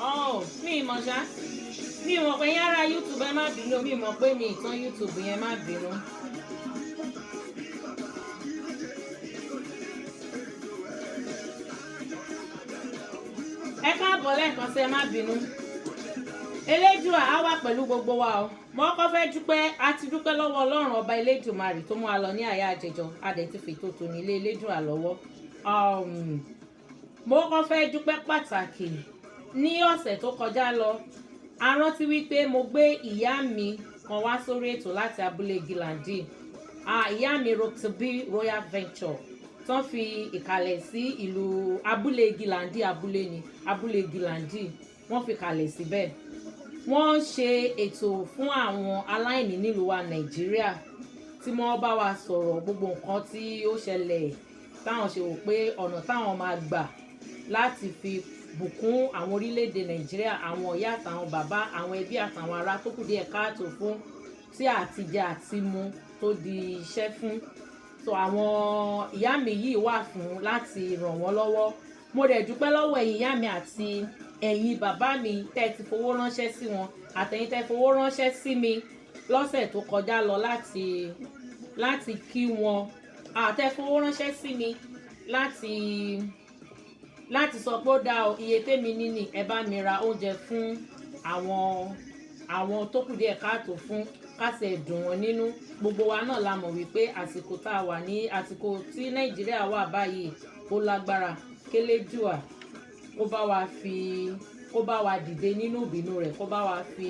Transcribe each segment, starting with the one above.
mi mọ̀ ṣá mi mọ̀ pé yára YouTube ẹ má bínú mi mọ̀ pé mi ìtàn YouTube yẹn má bínú. ẹ káàbọ̀ lẹ́ẹ̀kan sí ẹ má bínú. Elédùà á wà pẹ̀lú gbogbo wa o. Mo kọ́ fẹ́ dúpẹ́ a ti dúpẹ́ lọ́wọ́ Ọlọ́run ọba Elédùmarè tó mú wa lọ ní àyà àjẹjọ a dẹ̀ ti fètò tòní ilé Elédùà lọ́wọ́. Mo kọ́ fẹ́ dúpẹ́ pàtàkì ní ọ̀sẹ̀ tó kọjá lọ. A rántí wípé mo gbé ìyá mi kan wá sórí ètò láti abúlé Gilandi. Ìyá mi Roxby Royal Venture tán fi ìkàlẹ̀ sí ìlú abúlé Gilandi abúlé Gilandi wọ́n fi kàlẹ̀ síbẹ̀. Wọ́n ṣe ètò fún àwọn aláìní nílùú wa Nàìjíríà tí wọ́n bá wa sọ̀rọ̀ gbogbo nǹkan tí ó ṣẹlẹ̀ táwọn ṣe wò pé ọ̀nà táwọn máa gbà láti fi bùkún àwọn orílẹ̀-èdè Nàìjíríà àwọn ìyá àtàwọn bàbá àwọn ẹbí àtàwọn ará tó kù díẹ̀ káàtó fún tí àtijẹ àti mu tó di iṣẹ́ fún. So àwọn ìyá mi yìí wà fún láti ràn wọ́n lọ́wọ́. Mo dẹ̀ dúpẹ́ lọ́wọ́ ẹ̀yin ìyá mi àti ẹ̀yin bàbá mi tẹ́ ti fowó ránṣẹ́ sí wọn àtẹ̀yin tẹ́ fowó ránṣẹ́ sí mi lọ́sẹ̀ tó kọjá lọ láti kí wọn àtẹ́ fowó ránṣẹ́ sí mi láti sọ pé ó dá iye tèmi níní ẹ bá mi ra oúnjẹ fún àwọn tó kù díẹ̀ káàtó fún kásẹ̀ dùn wọn nínú. Gbogbo wa náà la mọ̀ wípé àsìkò tá a wà ní àsìkò tí Nàìjíríà wà báyìí ó lágbára kélédùà kó bá wa dìde nínú ìbínú rẹ̀ kó bá wa fi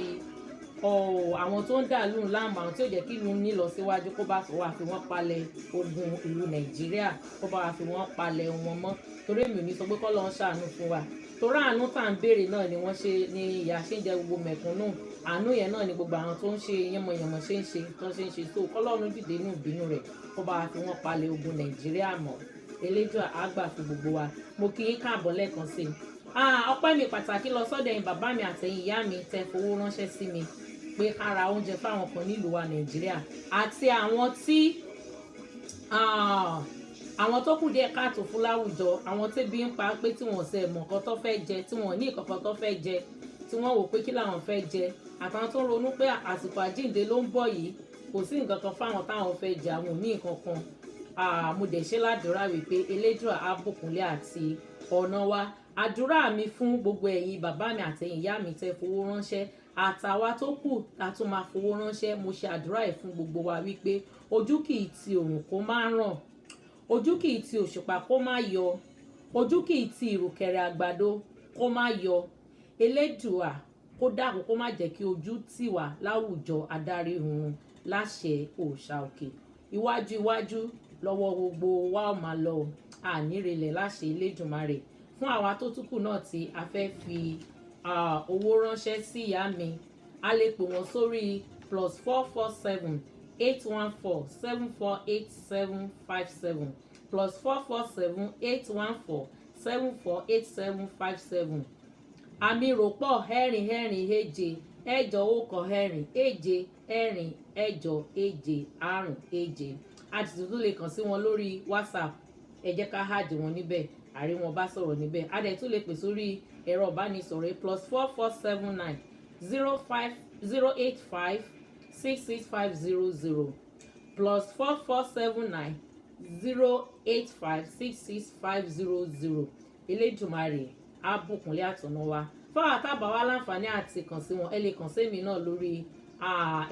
àwọn tó ń dà lù láàmú àwọn tí ò jẹ́ kí ìlú ní lọ síwájú kó bá wa fi wọ́n palẹ̀ ogun ìlú Nàìjíríà kó bá wa fi wọ́n palẹ̀ wọn mọ́ torí èmi ò ní sọ pé kọ́ ló ń ṣàánú fún wa torí àánú tá à ń béèrè náà ni wọ́n ṣe ní ìyà ṣe ń jẹ gbogbo mẹ̀kúnnù àánú yẹn náà ni gbogbo àwọn tó ń ṣe yánmọ̀yánmọ̀ ṣe ń ṣe so kọ́lọ́run dìde nínú ìbínú rẹ̀ kó bá wa fi wọ́n palẹ̀ ogun Nàìjíríà mọ́. Elédùà á gbà fún gbogbo wa. Mo kí yín káàbọ̀ lẹ́ẹ̀kan sí i. Ọpẹ́ mi pàtàkì lọ sọ́dọ̀ ẹ̀yin bàbá mi àtẹ̀yin ìyá mi tẹ́ fowó ránṣẹ́ sí mi pé ká ra oúnjẹ fáwọn kan nílùú wa Nàìjíríà àti àwọn tó kù díẹ̀ káàtó fún láwùjọ àwọn tẹ́bí ń pa pé tí wọ́n ṣe mọ̀ nǹkan tó fẹ́ jẹ tí wọ́n ní ìkọ̀kan tó fẹ́ jẹ tí wọ́n wò pé kí làwọn fẹ́ jẹ àtàwọn tó ń ronú pé àsìkò àjíǹde ló ń bọ̀ yìí kò sí nǹkan kan fáwọn táwọn fẹ́ jẹ àwọn ò ní nǹkan kan. Mo dẹ̀ ṣe ládùúrà wípé Elédùà á bùkúnlé àti ọ̀nà wa. Àdúrà mi fún gbogbo ẹ̀yin bàbá mi àtẹ̀yin ìyá mi tẹ́ fowó ránṣẹ́ àtàwa tó kù tá tún máa fowó ránṣẹ́ mo ṣe àdúrà ẹ̀ fún gbogbo wa wípé ojú kì í ti òrùn kó má ràn ojú kì í ti òṣùpá kó má yọ ojú kì í ti ìrùkẹ̀rẹ̀ àgbàdo kó má yọ. Elédùà kó dákun kó má jẹ́ kí ojú tì wá láwùjọ adarí hun láṣẹ òòṣà òkè iwájú lọ́wọ́ gbogbo wa ó máa lọ ànírelẹ̀ láṣẹ Elédùmarè. Fún àwa tó tún kù náà tí a fẹ́ fi owó ránṣẹ́ sí ìyá mi a lè pè wọ́n sórí +447 814 748757 +447 814 748757. àmì ròpọ̀ ẹ̀rin èje ẹ̀jọ ọ̀kan ẹ̀rin èje ẹ̀rin ẹ̀jọ èje àrún èje. àti tuntun lè kàn sí wọn lórí WhatsApp ẹ jẹ́ ká háàdì wọn níbẹ̀ àrí wọn bá sọ̀rọ̀ níbẹ̀. a dẹ̀ tún lè pè sórí ẹ̀rọ ìbánisọ̀rọ̀ +4479 085 66500 +4479 085 66500. Elédùmarè á bùkúnlé àtọ̀nà wa. fáwọn àtàbà wa láǹfààní àti kàn sí wọn ẹ lè kàn sí mi náà lórí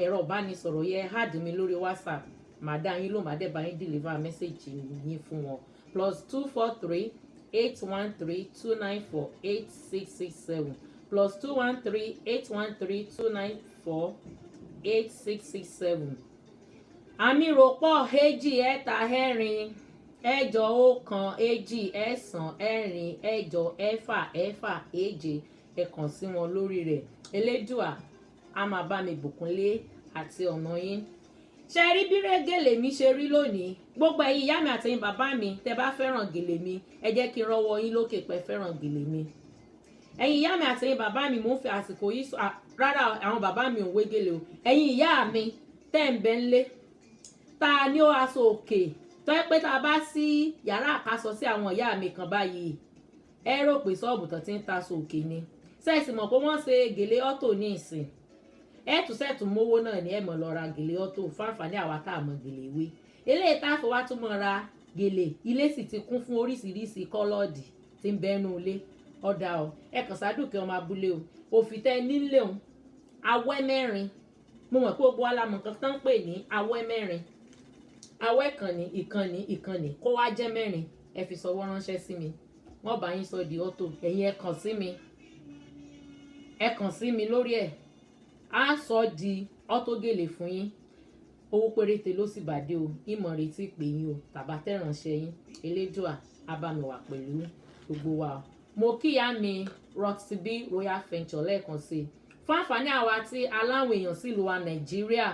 ẹ̀rọ ìbánisọ̀rọ̀ yẹn háàdì mi lórí WhatsApp màá dá yín ló màá dẹ̀ bá yín deliver message yín fún wọn. +243 813 294 8667 +213 813 294 8667. àmì ròpọ̀ èjì ẹ̀ta ẹ̀rin ẹ̀jọ ọ̀kan èjì ẹ̀sán ẹ̀rin ẹ̀jọ ẹ̀fà ẹ̀fà èje ẹ kàn sí wọn lórí rẹ̀. Elédùà á máa bá mi bùkúnlé àti ọ̀nà yín. ṣe rí bí gèlè mi ṣe rí lónìí gbogbo ẹ̀yin ìyá mi àtẹ̀yin bàbá mi tẹ́ bá fẹ́ràn gèlè mi ẹ jẹ́ kí n rọ́wọ́ yín lókè pé fẹ́ràn gèlè mi. ẹ̀yin ìyá mi àtẹ̀yin bàbá mi mò ń fi àsìkò yìí rárá àwọn bàbá mi ò wé gèlè o ẹ̀yin ìyá mi tẹ́ ń bẹ ńlé ta ni ó aṣọ òkè tó yẹ pé tá a bá sí yàrá àkásọ sí àwọn ìyá mi kan báyìí ẹ rò pé ṣọ́ọ̀bù tó ti ń ta aṣọ òkè ni sẹ́ẹ̀sì mọ̀ pé wọ́n ṣe gèlè ọ́tò ní ìsìn ẹ̀tù mówó náà ní ẹ̀mọ̀ lọ ra gèlè ọ́tò fáǹfààní àwa tá a mọ̀ gèlè ìwé eléyìí tá a fi wá tún mọ̀ ra gèlè ilé sì ti kún fún oríṣiríṣi kọ́lọ́ọ̀dì tí ń bẹ́nu ilé ọ̀dà ọ̀ ẹ̀kàn sádùkẹ́ ọmọ abúlé o òfìtẹ́ nílé o awẹ́ mẹ́rin mo mọ̀ pé gbogbo alamọ̀ kan tán pè ní awẹ́ mẹ́rin awẹ́ ìkànnì kó wá jẹ́ mẹ́rin ẹ fi sọwọ́ ránṣẹ́ sí mi wọ́n bá yín sọ di ọ́tò ẹ̀yin ẹ kàn sí mi lórí ẹ̀ á sọ di ọ́tò gèlè fún yín owó péréte ló sì bàdé o ìmọ̀ retí pè yín o tàbá tẹ̀ránṣẹ́ yín elédùà abámiwà pẹ̀lú gbogbo wa o mo kíyà mi Roxy Royal Venture lẹ́ẹ̀kan sí i fún àǹfààní àwa tí aláwọ̀ èèyàn sílùú wa Nàìjíríà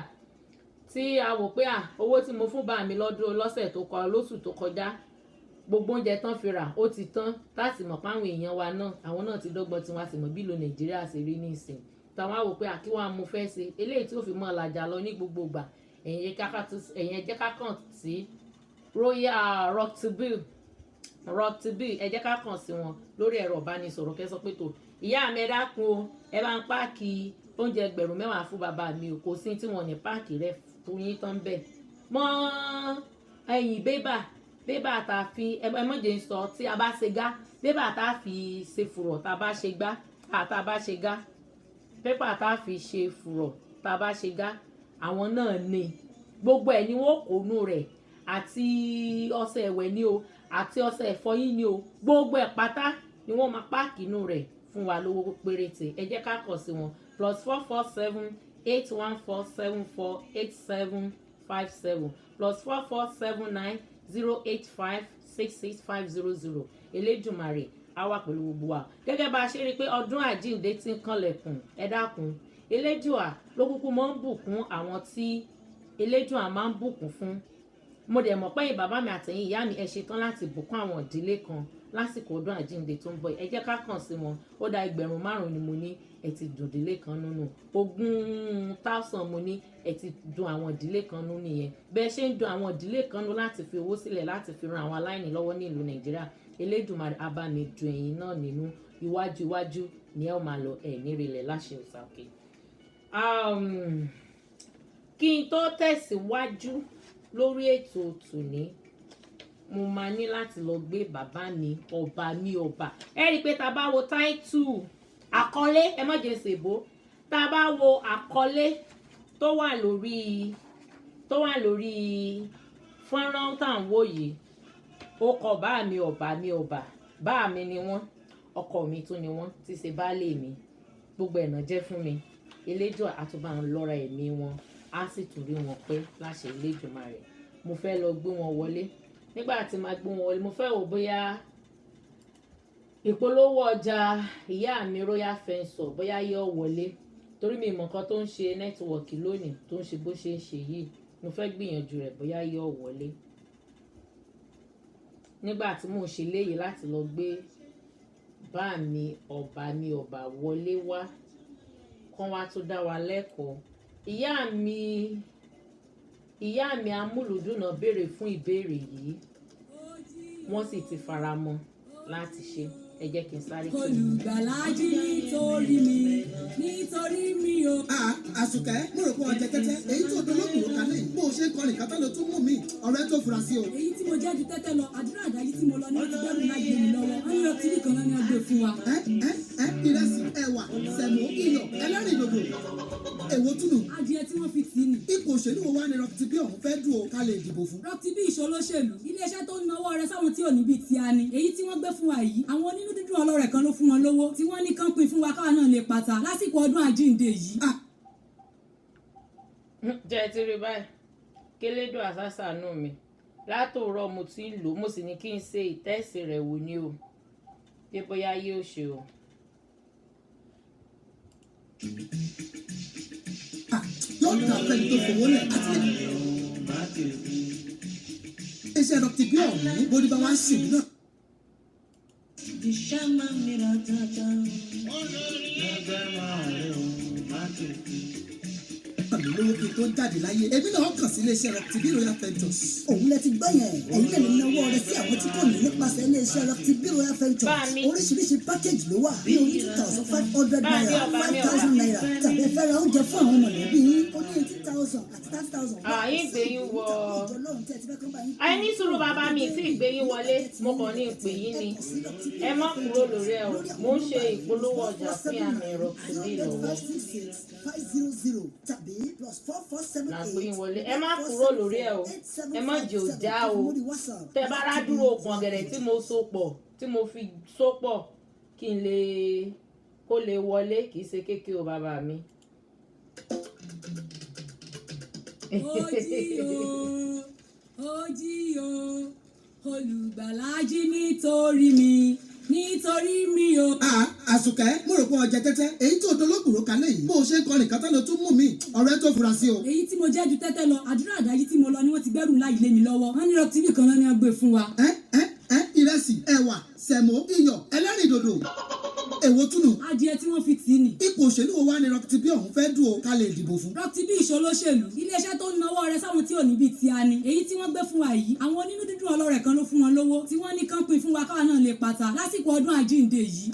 tí a wò pé owó tí mo fún bá mi lọ́sẹ̀ tó kọ lóṣù tó kọjá gbogbo oúnjẹ tán fi rà ó ti tán láti mọ̀ páwọn èèyàn wa náà àwọn náà ti dọ́gbọ́n tí wọ́n á sì mọ̀ bí ìlú Nàìjíríà ṣe rí ní ìsìn táwọn á wò pé kí wọ́n á mú fẹ́ ṣe eléyìí tí ó fi mọ́ ọ̀làjà lọ ní gbogbo ìgbà ẹ̀yin jẹ́ ká kàn sí Royal Roxy ẹ jẹ́ ká kàn sí wọn lórí ẹ̀rọ ìbánisọ̀rọ̀ kẹ́ sọ pé tó ìyá mi ẹ dákun o ẹ bá ń páàkì oúnjẹ ẹgbẹ̀rún 10 fún bàbá mi o kò sí tí wọ́n ní páàkì rẹ fún yín tán bẹ́ẹ̀ mọ́ ẹ̀yìn bébà tá a fi ẹ mọ̀jẹ̀ ń sọ tí a bá ṣe gá bébà tá a fi ṣe fùrọ̀ tá a bá ṣe gá pépà tá a fi ṣe fùrọ̀ tá a bá ṣe gá àwọn náà ní gbogbo ẹ̀ ni wọ́n kó nú rẹ̀ àti ọṣẹ ẹ̀wẹ̀ ni o àti ọṣẹ ìfọyín ni o gbogbo ẹ̀ pátá ni wọ́n máa páàkì inú rẹ̀ fún wa lówó péréte ẹ jẹ́ ká kàn sí wọn +447 8147448757 +4479 085665500 Elédùmarè á wà pẹ̀lú gbogbo wa gẹ́gẹ́ bá a ṣe rí i pé ọdún àjíǹde ti ń kanlẹ̀kùn ẹ dákun Elédùà ló kúkú máa ń bùkún àwọn tí Elédùà máa ń bùkún fún mo dẹ̀ mọ̀ pé bàbá mi àtẹ̀yìn ìyá mi ẹ ṣetán láti bùkún àwọn ìdílé kan lásìkò ọdún àjíǹde tó ń bọ̀ ẹ jẹ́ ká kàn sí wọn ó dá 5,000 ni mo ní ẹ ti dùn ìdílé kan nínú 20,000 mo ní ẹ ti dùn àwọn ìdílé kan nínú nìyẹn bẹ́ẹ̀ ṣe ń dùn àwọn ìdílé kan nínú láti fi owó sílẹ̀ láti fi ran àwọn aláìní lọ́wọ́ ní ìlú Nàìjíríà Elédùmarè á bá mi dùn ẹ̀yin náà nínú iwájú ni ẹ ó máa lọ ẹ̀ nírìlẹ̀ láṣẹ òsàkè. Kí n tó tẹ̀síwájú lórí ètò tòní mo máa ní láti lọ gbé bàbá mi ọba ẹ rí i pé tá a bá wo táìtù àkọlé ẹ má jẹ́ ṣèbó tá a bá wo àkọlé tó wà lórí fọ́nrán tá à ń wò yìí ó kọ bá mi ọba bá mi ni wọ́n ọkọ mi tún ni wọ́n ti ṣe baálé mi gbogbo ẹ̀nà jẹ́ fún mi Elédùà àtúbà ń lọ́ra ẹ̀mí wọn á sì tún rí wọn pé láṣẹ Elédùmarè mo fẹ́ lọ gbé wọn wọlé nígbà tí màá gbé wọn wọlé mo fẹ́ wò bóyá ìpolówó ọjà ìyá mi Royal Venture bóyá yóò wọlé torí mi mọ̀ nǹkan tó ń ṣe nẹ́tíwọ̀kì lónìí tó ń ṣe bó ṣe ń ṣe yìí mo fẹ́ gbìyànjú rẹ̀ bóyá yóò wọlé nígbà tí mò ń ṣe léyìí láti lọ gbé bá mi ọba wọlé wá kán wá tó dá wa lẹ́kọ̀ọ́ ìyá mi amúlùdùnà béèrè fún ìbéèrè yìí wọ́n sì ti fara mọ́ láti ṣe ẹ jẹ́ kí n sáré kí n. olùgbàlájí nítorí mi o. àṣùkẹ́ mo rò pé ọjà tẹ́tẹ́ èyí tó dolóògùn ló kalẹ̀ bó o ṣe ń kọrin kátà ló tún mú mi ọ̀rẹ́ tó fura sí o. èyí tí mo jẹ́ ju tẹ́tẹ́ lọ àdúrà àdáyé tí mo lọ ní ti dẹ́rù náà gbé mi lọ́wọ́ wọ́n ní ọtí nìkan náà ni wọ́n gbé fún wa. ìrẹsì ẹ̀wà sẹ̀mó iyọ̀ ẹlẹ́rìn dòdò èwo túnú. adìẹ tí wọ́n fi tì í nì. ipò òṣèlú wo wá ní Roxy ọ̀hún fẹ́ dùn ó ká lè dìbò fún. Roxy ìṣolóṣèlú iléeṣẹ́ tó ń nawọ́ rẹ sáwọn tí ò ní bíi ti a ni èyí tí wọ́n gbé fún wa yìí àwọn onínú dídùn ọlọ́rẹ̀ kan ló fún wọn lówó tí wọ́n ní kán pín fún wa káwa náà lè pata lásìkò ọdún àjíǹde yìí. jẹ́ ti rí báyìí kélédò àsásàánú mi látòrọ mo ti ń lò mo sì ní kí n ṣe ìtẹ́sí rẹ̀ wò ni o pé bóyá yóò ṣe o. yóò dà pẹ̀lú tó fowó lẹ̀ àti iṣẹ́ Roxy ọ̀hún bó ní bá wá ń sìn náà. lówó kí n tó jáde láyé èmi náà kàn sí iléeṣẹ́ Rocktibi Royal Ventures. òun lẹ ti gbọ́ yẹn ẹ̀yin lè náwó rẹ sí àwọn tí kò ní nípasẹ̀ iléeṣẹ́ Rocktibi Royal Ventures. oríṣiríṣi package ló wà bí oní 2,500 naira 5,000 naira tàbí ẹ fẹ́ ra oúnjẹ fún àwọn mọ̀lẹ́bí yín ó ní 80,000 àti 30,000. yín gbé yín wọ ní sùúrù bàbá mi tí ìgbé yín wọlé mo kàn ní ìpè yín ni ẹ má kúrò lórí ẹ o mo ń ṣe ìpolówó ọjà fún àmì Rocktibi lọ́wọ́ là gbé yín wọlé ẹ má kúrò lórí ẹ o ẹ má jẹ́ òjá o tẹ bá rádúró okùn ọ̀gẹ̀dẹ̀ tí mo so pọ̀ tí mo fi so pọ̀ kí n lè kó lè wọlé kì í ṣe kékeré o bàbá mi. ó jí o olùgbàlà jí nítorí mi o. Àsùkẹ́ mo rò pé ọjà tẹ́tẹ́ èyí tó dolóògùn ló kalẹ̀ yìí bó o ṣe ń kọrin kátà ló tún mú mi ọ̀rẹ́ tó fura sí o. èyí tí mo jẹ́ ju tẹ́tẹ́ lọ àdúrà àdáyé tí mo lọ ni wọ́n ti gbẹ́rù ńlá ilé mi lọ́wọ́ wọ́n ní Rocktibi kan náà ni wọ́n gbé fún wa. Ìrẹsì ẹ̀wà sẹ̀mó iyọ̀ ẹlẹ́rìndòdò èwo túnú. adìẹ tí wọ́n fi tì í nì. ipò òṣèlú wo wá ní Rocktibi ọ̀hún fẹ́ dùn ó ká lè dìbò fún. Rocktibi ìṣolóṣèlú iléeṣẹ́ tó ń nawọ́ rẹ sáwọn tí ò níbi tí a ní èyí tí wọ́n gbé fún wa yìí àwọn onínú dídùn ọlọ́rẹ̀ kan ló fún wọn lówó tí wọ́n ní kán pín fún wa káwa náà lè pàtà lásìkò ọdún àjíǹde yìí.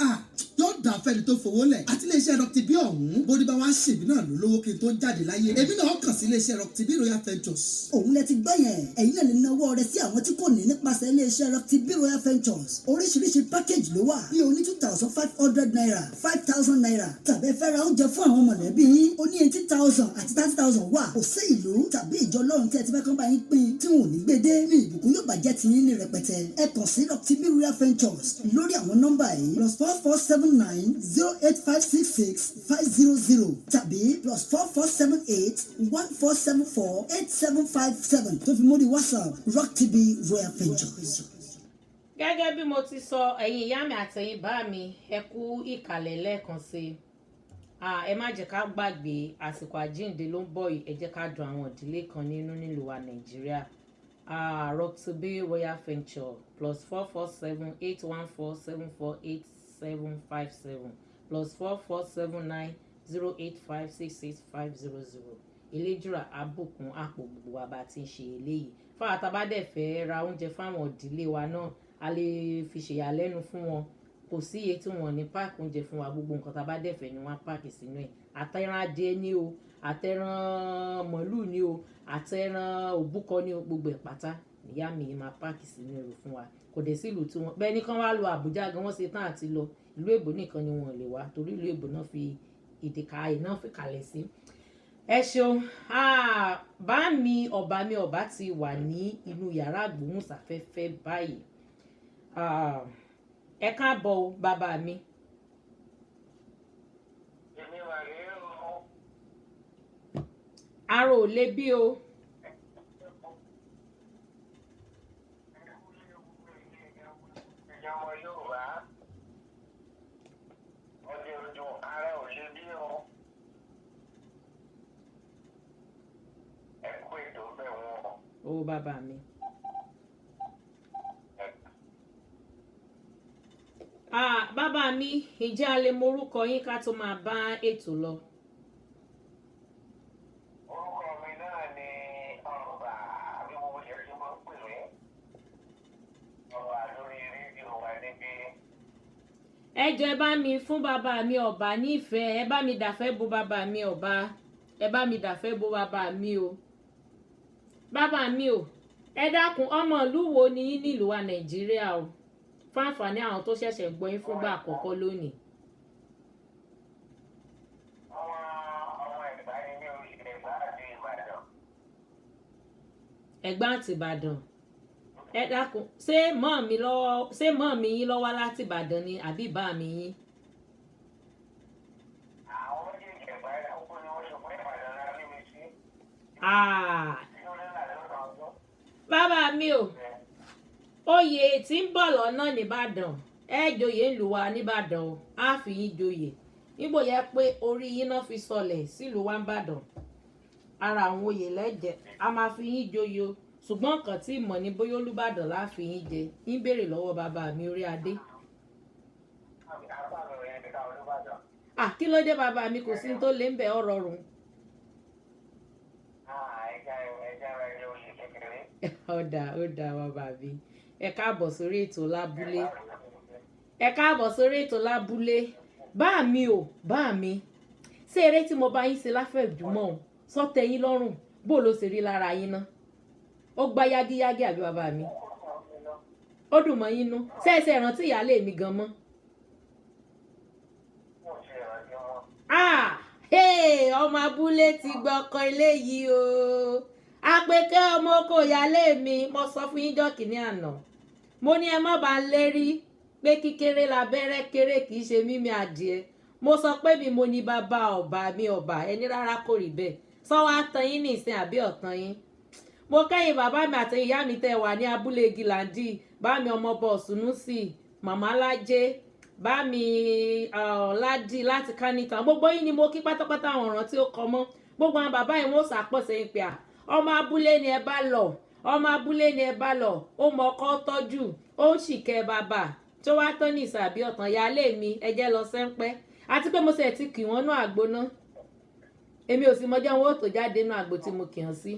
yóò dà fẹ́ni tó fowó lẹ̀ àti iléeṣẹ́ Rocktibi ọ̀hún bóni bá wá ṣèbí náà ló lówó kí n tó jáde láyé èmi náà kàn sí iléeṣẹ́ Rocktibi Royal Ventures. òun lẹ ti gbọ́ yẹn ẹ̀yin náà lè náwó rẹ sí àwọn tí kò ní nípasẹ̀ iléeṣẹ́ Rocktibi Royal Ventures oríṣiríṣi package ló wà bí oní 2,500 naira 5,000 naira tàbí ẹ fẹ́ ra oúnjẹ fún àwọn mọ̀lẹ́bí yín ó ní 80,000 àti 30,000 wà kò sí ìlú tàbí ìjọ lọ́run tí ẹ ti fẹ́ kán bá yín pín tí wọn ò ní gbédé ní ìbùkún yóò bàjẹ́ ti yín ní rẹpẹtẹ ẹ kàn sí Rocktibi Royal Ventures lórí àwọn nọ́mbà yìí +4479 08566 500 tàbí +4478 1474 8757 tó fi mórí WhatsApp Rocktibi Royal Ventures. gẹ́gẹ́ bí mo ti sọ ẹ̀yin ìyá mi àtẹ̀yin bá mi ẹ kú ìkàlẹ̀ lẹ́ẹ̀kan sí ẹ má jẹ́ ká gbàgbé àsìkò àjíǹde ló ń bọ̀ yìí ẹ jẹ́ ká dùn àwọn ìdílé kan nínú nílùú wa Nàìjíríà Rocktibi Royal Venture +447 814 748757 +4479 08566 500 eléjúra àbùkún àpò gbogbo wa bá ti ń ṣe eléyìí fáwọn àtàbádẹ́ fẹ́ ra oúnjẹ fáwọn ìdílé wa náà a lè fi ṣèyàlẹ́nu fún wọn kò sí iye tí wọn ní páàkì oúnjẹ fún wa gbogbo nǹkan tá a bá dẹ̀fẹ̀ ni wọ́n á páàkì sínú ẹ̀ àtẹran adìẹ ni o àtẹran màlúù ni o àtẹran òbúkọ ni o gbogbo ẹ̀ pátá ìyá mi máa páàkì sínú ẹrù fún wa kò dẹ̀ sí ìlú tí wọ́n bẹ́ẹ̀ ní kán wá lọ Àbújá gan wọ́n ṣe tán àti lọ ìlú èbó nìkan ni wọ́n lè wá torí ìlú èbó náà fi ìdìkàyè náà fi kalẹ̀ sí. ẹ ṣeun bá mi ọba ti wà ní inú yàrá àgbóhùnsáfẹ́fẹ́ báyìí ẹ káàbọ̀ o bàbá mi. aró ò lè bí o. o bàbá mi. bàbá mi ǹjẹ́ a lè morúkọ yín ká tó máa bá ètò lọ. orúkọ mi náà ni ọba bí mo ṣe ti máa ń pè mí ọba lórí rédíò wa níbí. ẹ jọ̀ọ́ ẹ bá mi fún bàbá mi ọba nífẹ̀ẹ́ ẹ bá mi dàfẹ́ bo bàbá mi ọba ẹ bá mi dàfẹ́ bo bàbá mi o. bàbá mi o ẹ dákun ọmọ ìlú wo ni yín nílùú wa Nàìjíríà o fún àǹfààní àwọn tó ṣẹ̀ṣẹ̀ gbọ́ yín fúngbà àkọ́kọ́ lónìí. ọmọ Ẹ̀gbá ni ní orí Ẹ̀gbá àti Ìbàdàn. Ẹ̀gbá àti Ìbàdàn ẹ dákun ṣé mọ́ mi yín lọ́wọ́ láti Ìbàdàn ni àbí bá mi yín. àwọn méjèèjì Ẹ̀gbá ẹ̀kọ́ ni wọ́n ṣe fún Ìbàdàn náà ní mi sí. bàbá mi o oyè tí ń bọ̀ lọ́nà nìbàdàn ẹ joyè ń lù wá nìbàdàn o á fi yín joyè níbo yẹ pé orí yín náà fi sọlẹ̀ sílùú wa nìbàdàn ara àwọn oyè lẹ́jẹ̀ a máa fi yín joyè o ṣùgbọ́n nǹkan tí ìmọ̀ ní bóyá Olúbàdàn la fi yín jẹ ń béèrè lọ́wọ́ bàbá mi orí adé. kí ló dé bàbá mi kò sí tó lè ń bẹ ọ̀rọ̀ rùn. ó dà bàbá mi ẹ káàbọ̀ sórí ètò lábúlé ẹ káàbọ̀ sórí ètò lábúlé bá mi ò bá mi ṣé eré tí mo bá yín ṣe láfẹ̀jùmọ̀ o sọ́tẹ̀ yín lọ́rùn bó ló ṣe rí lára yín ná ó gbá yágíyágí àbí bàbá mi ó dùn mọ́ yín nú ṣẹ́ẹ̀ṣẹ̀ ìrántí ìyáálé mi gan mọ́. Ọmọ abúlé ti gbọ́kọ ilé yìí o àpèkẹ́ ọmọ oko ìyáálé mi mo sọ fún yín jọ́ kìíní àná mo ní ẹ má bá ń lérí pé kíkéré labẹ́rẹ́ kéré kì í ṣe mímí adìẹ mo sọ pé mi mo ní bàbá ọba mi ọba ẹni rárá kò rí bẹ́ẹ̀ sọ wá tan yín nìsín àbí ọ̀tàn yín mo kẹ́yìn bàbá mi àti ìyá mi tẹ́ wà ní abúlé gíláńdì bá mi ọmọ bọ̀ Sùnúsì màmá lájẹ́ bá mi ládì láti Kánítàn gbogbo yín ni mo kí pátápátá àwọn ọ̀ràn tí ó kọ mọ́ gbogbo àwọn bàbá yìí wọ́n sàpọ̀ sẹ́yìn pé ọmọ abúlé ni ẹ bá lọ ọmọ abúlé ni ẹ bá lọ ó mọ ọkọ tọ́jú ó ń ṣìkẹ́ bàbá tó wá tán ní ìsàbí ọ̀tàn yálé mi ẹ jẹ́ lọ sẹ́ńpẹ́ àti pé mo ṣe ti kì wọ́n nú àgbo ná èmi ò sì mọjọ́ wọn ò tó jáde nú àgbo tí mo kì hàn sí.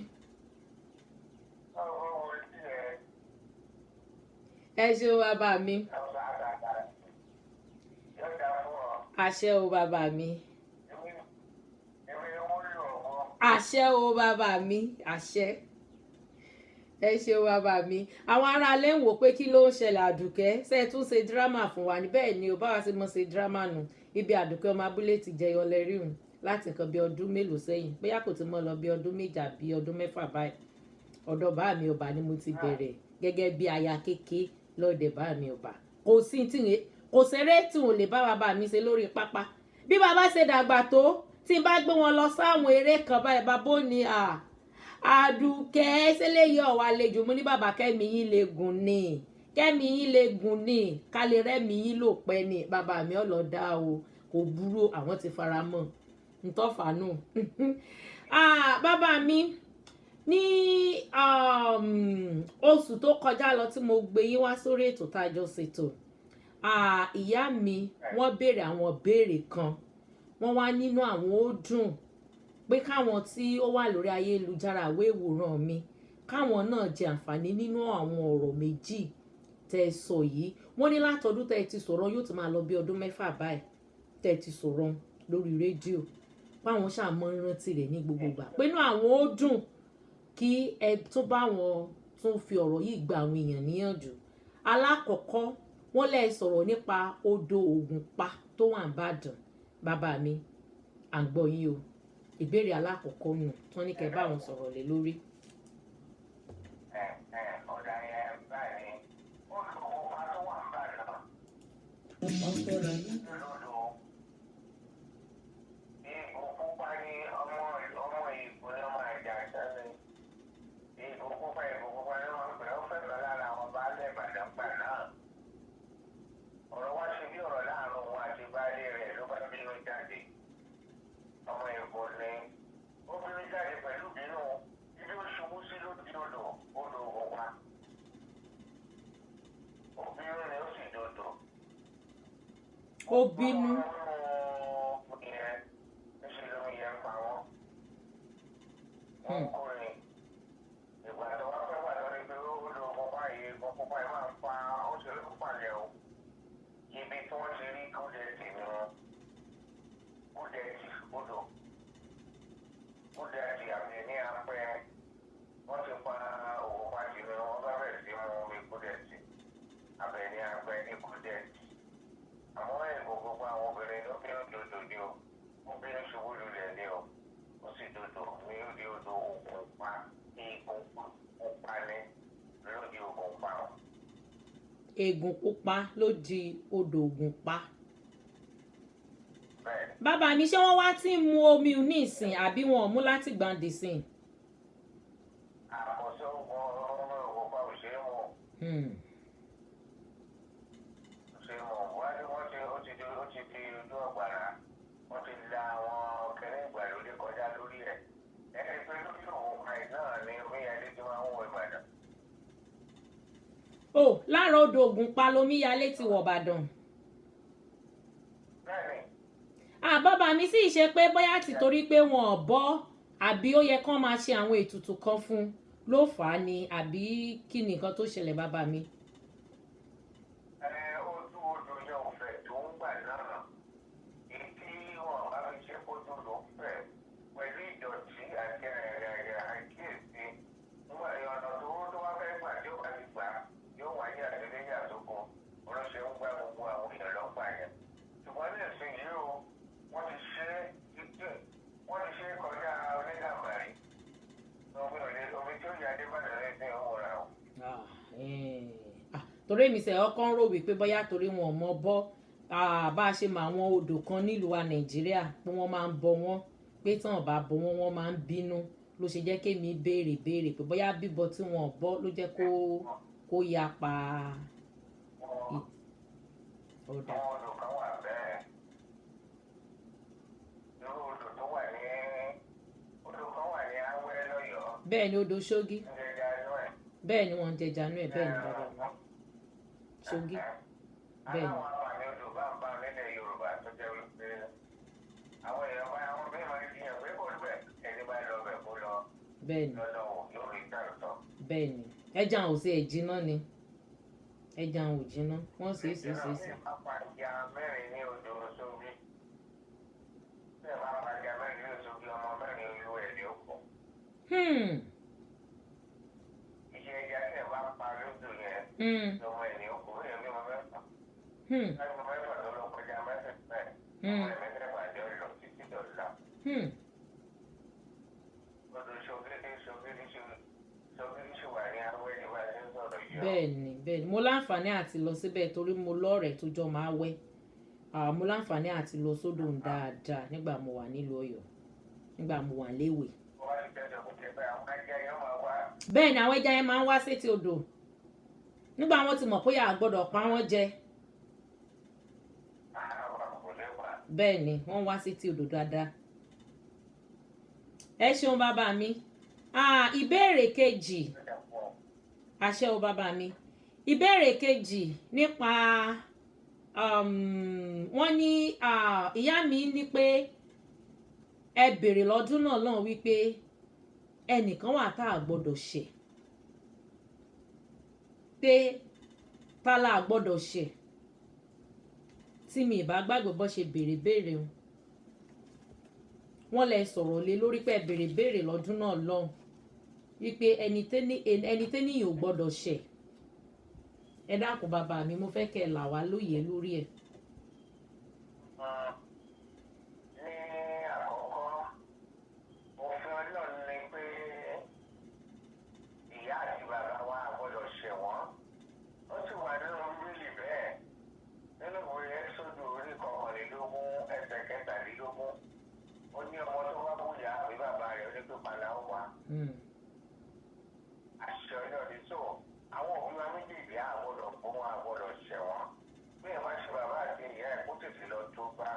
ẹ ṣeun bàbá mi àṣẹ o bàbá mi àṣẹ o bàbá mi àṣẹ ẹ ṣeun bàbá mi àwọn aráalé ń wò pé kí ló ń ṣẹlẹ̀ Àdùkẹ́ ṣe é tún ṣe dírámà fún wa ní bẹ́ẹ̀ ni o báwa ṣe mọ̀ ṣe dírámà nù ibi Àdùkẹ́ ọmọ abúlé ti jẹyọ lẹ́rìhùn láti nǹkan bí ọdún mélòó sẹ́yìn bóyá kò ti mọ́ lọ bí ọdún méjì àbí ọdún mẹ́fà báyìí ọ̀dọ̀ bá mi ọba ni mo ti bẹ̀rẹ̀ gẹ́gẹ́ bí aya kéke lọ́ọ̀dẹ̀ bá mi ọba kò sẹ́rẹ́ tí wọn lè bá bàbá mi ṣe lórí pápá bí bàbá ṣe dàgbà tó tí n bá gbé wọn lọ sáwọn eré kan báyìí bàbá ní Àdùkẹ́ ṣẹlẹ́yẹ ọ̀wà àlejò mo ní bàbá kẹ́mi yín lè gùn ní kẹ́mi yín lè gùn ní kálẹ̀ rẹ́mi yín lò pẹ́ ní bàbá mi ọlọ́dà o kò burú àwọn ti fara mọ́ ntọ́fàánù bàbá mi ní oṣù tó kọjá lọ tí mo gbé yín wá sórí ètò tá a jọ ṣètò ìyá mi wọ́n béèrè àwọn béèrè kan wọ́n wá nínú àwọn ó dùn pé káwọn tí ó wà lórí ayélujára àwé ìwòran mi káwọn náà jẹ àǹfààní nínú àwọn ọ̀rọ̀ méjì tẹ́ ẹ sọ yìí wọ́n ní látọdún tẹ́ ẹ ti sọ̀rọ̀ yóò ti máa lọ bí ọdún mẹ́fà báyìí tẹ́ ẹ ti sọ̀rọ̀ lórí rédíò páwọn ṣàmọ́ rántí rẹ̀ ní gbogbo ìgbà pé inú àwọn ó dùn kí ẹ tún bá wọn tún fi ọ̀rọ̀ yìí gba àwọn èèyàn níyànjú alákọ̀ọ́kọ́ wọ́n lè sọ̀rọ̀ nípa odò Ògùnpa tó wà ní Ìbàdàn bàbá mi à ń gbọ́ yín o ìbéèrè alákọ̀ọ́kọ́ nù wọ́n ní kẹ́ bá wọn sọ̀rọ̀ lé lórí. ọ̀dà yẹn báyìí ó lò ó wá tó wà ń bàdàn. Ìgò pupa ni ọmọ ìgò ní ọmọ ìjà sẹ́ni. Ìgò pupa ni wọ́n ń pè ó fẹ́ lọ lára àwọn baálé Ìbàdàn gbà náà. Ọ̀rọ̀ wá ṣe bí ọ̀rọ̀ láàrin òun àti baálé rẹ̀ ló bá bínú jáde. Ọmọ ìgò ni ó bínú jáde pẹ̀lú bínú ibi ó ṣubú sí ló di odò Ògùnpa. Òbínú ni ó sì dodo. Ó bínú. Ìgbà tó wá fẹ́ wà lórí pé ó lo Ògùnpa yìí Ògùnpa yìí máa ń pa ó ṣe ló kópa lẹ̀ o. Ibi tí wọ́n ti rí kúdẹ̀tì ni wọn. Kúdẹ̀tì odò. Kúdẹ̀tì àmì ní apẹ́. Wọ́n ti pa Ògùnpa jì ni wọ́n bá bẹ̀rẹ̀ sí mu omi kúdẹ̀tì. Àbẹ̀ ní apẹ́ ní kúdẹ̀tì. Àmọ́ ẹ̀gbọ́n gbogbo àwọn obìnrin ló bínú dodo ni o. Ó bínú ṣubú lulẹ̀ ni o. Ó sì dodo ní orí odò Ògùnpa. Eégún pupa ni lórí Ògùnpa o. Eégún pupa ló di odò Ògùnpa. Bẹ́ẹ̀ni. Bàbá mi ṣé wọ́n wá tí ń mu omi ní ìsìn àbí wọn ò mú láti gbàǹdì sìn? Àkọsí ọmọ Ògùnpa ò ṣe é mọ̀. Ṣe mọ̀ wọ́n ti di ojú ọ̀gbàrá. Wọ́n ti la àwọn kẹrin ìgbàlódé kọjá lórí ẹ̀. Ẹni pé lórí Ògùnpa yìí náà ni omíyalé ti máa ń wọ Ìbàdàn. o lára odò Ògùnpa lomíyalé ti wọ̀ Ìbàdàn. Bẹ́ẹ̀ni. Bàbá mi sì ṣe pé bóyá ti torí pé wọn ò bọ́ àbí ó yẹ kán máa ṣe àwọn ètùtù kan fún ló fà á ni àbí kí ni nǹkan tó ṣẹlẹ̀ bàbá mi. Ojú odò yẹn ò fẹ̀ tó ń gbà náà. Èyí tí wọ́n bá fi ṣe kótó ló fẹ̀ pẹ̀lú ìdọ̀tí àti àkíyèsí. Nígbà ọ̀nà tó wá fẹ́ gbà tí ó bá ti gbà yóò wáyé àdéléyà tó kọ. Oríṣẹ́ ń gbá gbogbo àwọn èèyàn lọ́gbà yẹn. Ṣùgbọ́n ní ìsinyìí o, wọ́n ti ṣe kọjá onígàmbàrí. Omi tí ó yà dé bàdàn rẹ̀ ní ọwọ́ rà o. Torí èmi sẹ̀ ọkàn rò wípé bóyá torí wọn ò mọ bọ́ bá a ṣe mọ àwọn odò kan nílùú wa Nàìjíríà pé wọ́n máa ń bọ wọ́n pé tí wọ́n bá bọ wọ́n máa ń bínú ló ṣe jẹ́ kémi béèrè pé bóyá bíbọ tí wọn ò bọ́ ló jẹ́ kó yapa. Àwọn odò kan wà bẹ́ẹ̀. Irú odò tó wà ní Awẹ́ lọ́yọ̀ọ́. Bẹ́ẹ̀ ni odò Ṣógí. Jẹja inú ẹ̀. Bẹ́ẹ̀ ni wọ́n ń jẹja inú ẹ̀ bẹ́ẹ̀ ni bàbá mi. Ṣógí. Bẹ́ẹ̀ ni. Àwọn àmì odò bá ń bá nílẹ̀ Yorùbá tó jẹ́ wípé àwọn èèyàn bá àwọn bí wọ́n ti yàn pé kò rí bẹ́ẹ̀ ẹni bá lọ bẹ̀ kó lọ. Bẹ́ẹ̀ ni. Lọ́dọ̀ wò yóò rí ìtàlùtọ̀. Bẹ́ẹ̀ ni ẹja ò sí ẹ̀jìnà ni ẹja ò jìnà wọ́n sì. Apàjà mẹ́rin ní odò Ṣógí. Bẹ́ẹ̀ máa pàjà mẹ́rin ní odò Ṣógí ọmọ mẹ́rin olú ẹ̀ ní òkú. Iṣẹ́ ẹja tí ẹ̀ bá pa lódò yẹn lọ́mọ ẹ̀ ní òkú ẹ̀ ní ọmọ mẹ́fà. Ọmọ mẹ́fà tó lọ kọjá mẹ́fà ọmọ ẹ̀ mẹ́fà jọ lọ títí dọ̀la. Odò Ṣógí ṣì wà ní Awẹ́ ní wàá ṣe ń sọ̀rọ̀ yìí. Bẹ́ẹ̀ ni mo láǹfààní àti lọ síbẹ̀ torí mo lọ́rẹ̀ẹ́ tó jọ máa wẹ́ mo láǹfààní àti lọ sódò dáadáa nígbà mo wà nílùú Ọ̀yọ́ nígbà mo wà léwe. Bẹ́ẹ̀ ni àwọn ẹja yẹn máa ń wá sétí odò nígbà wọn ti mọ̀ pé a gbọ́dọ̀ pa wọ́n jẹ. Bẹ́ẹ̀ ni wọ́n wá sétí odò dáadáa. Ẹ ṣeun bàbá mi. Ìbéèrè kejì àṣẹ o bàbá mi. Ìbéèrè kejì nípa wọ́n ní ìyá mi ní pé ẹ béèrè lọ́dún náà lọ́hùn wípé ẹnìkan wà tá a gbọ́dọ̀ ṣẹ̀ pé ta la gbọ́dọ̀ ṣẹ̀ tí mi ìbá gbàgbé bọ́ ṣe béèrè o wọ́n lè sọ̀rọ̀ lé lórí pé ẹ béèrè lọ́dún náà lọ́hùn wípé ẹni tẹ́nìyàn ò gbọ́dọ̀ ṣẹ̀ ẹ dákun bàbá mi mo fẹ́ kẹ́ ẹ là wá lóye lórí ẹ̀. Ní àkọ́kọ́ òfin Ọlọ́run ni pé ìyá àti bàbá wa gbọ́dọ̀ ṣẹ̀ wọ́n ó sì wà nínú bíbélì bẹ́ẹ̀ nínú ìwé Ẹ́sódù orí 21 ẹsẹ̀ 17 ó ní ọmọ tó bá bú ìyá àbí bàbá rẹ̀ ó ní pípa làwọn wà. Àṣẹ Ọlọ́run tó àwọn òbí wa méjèèjì àgbọ́dọ̀ fún wọn àgbọ́dọ̀ ṣẹ̀ wọ́n bí ẹ bá ṣe bàbá àti ìyá ẹ̀ kó tètè lọ tó bá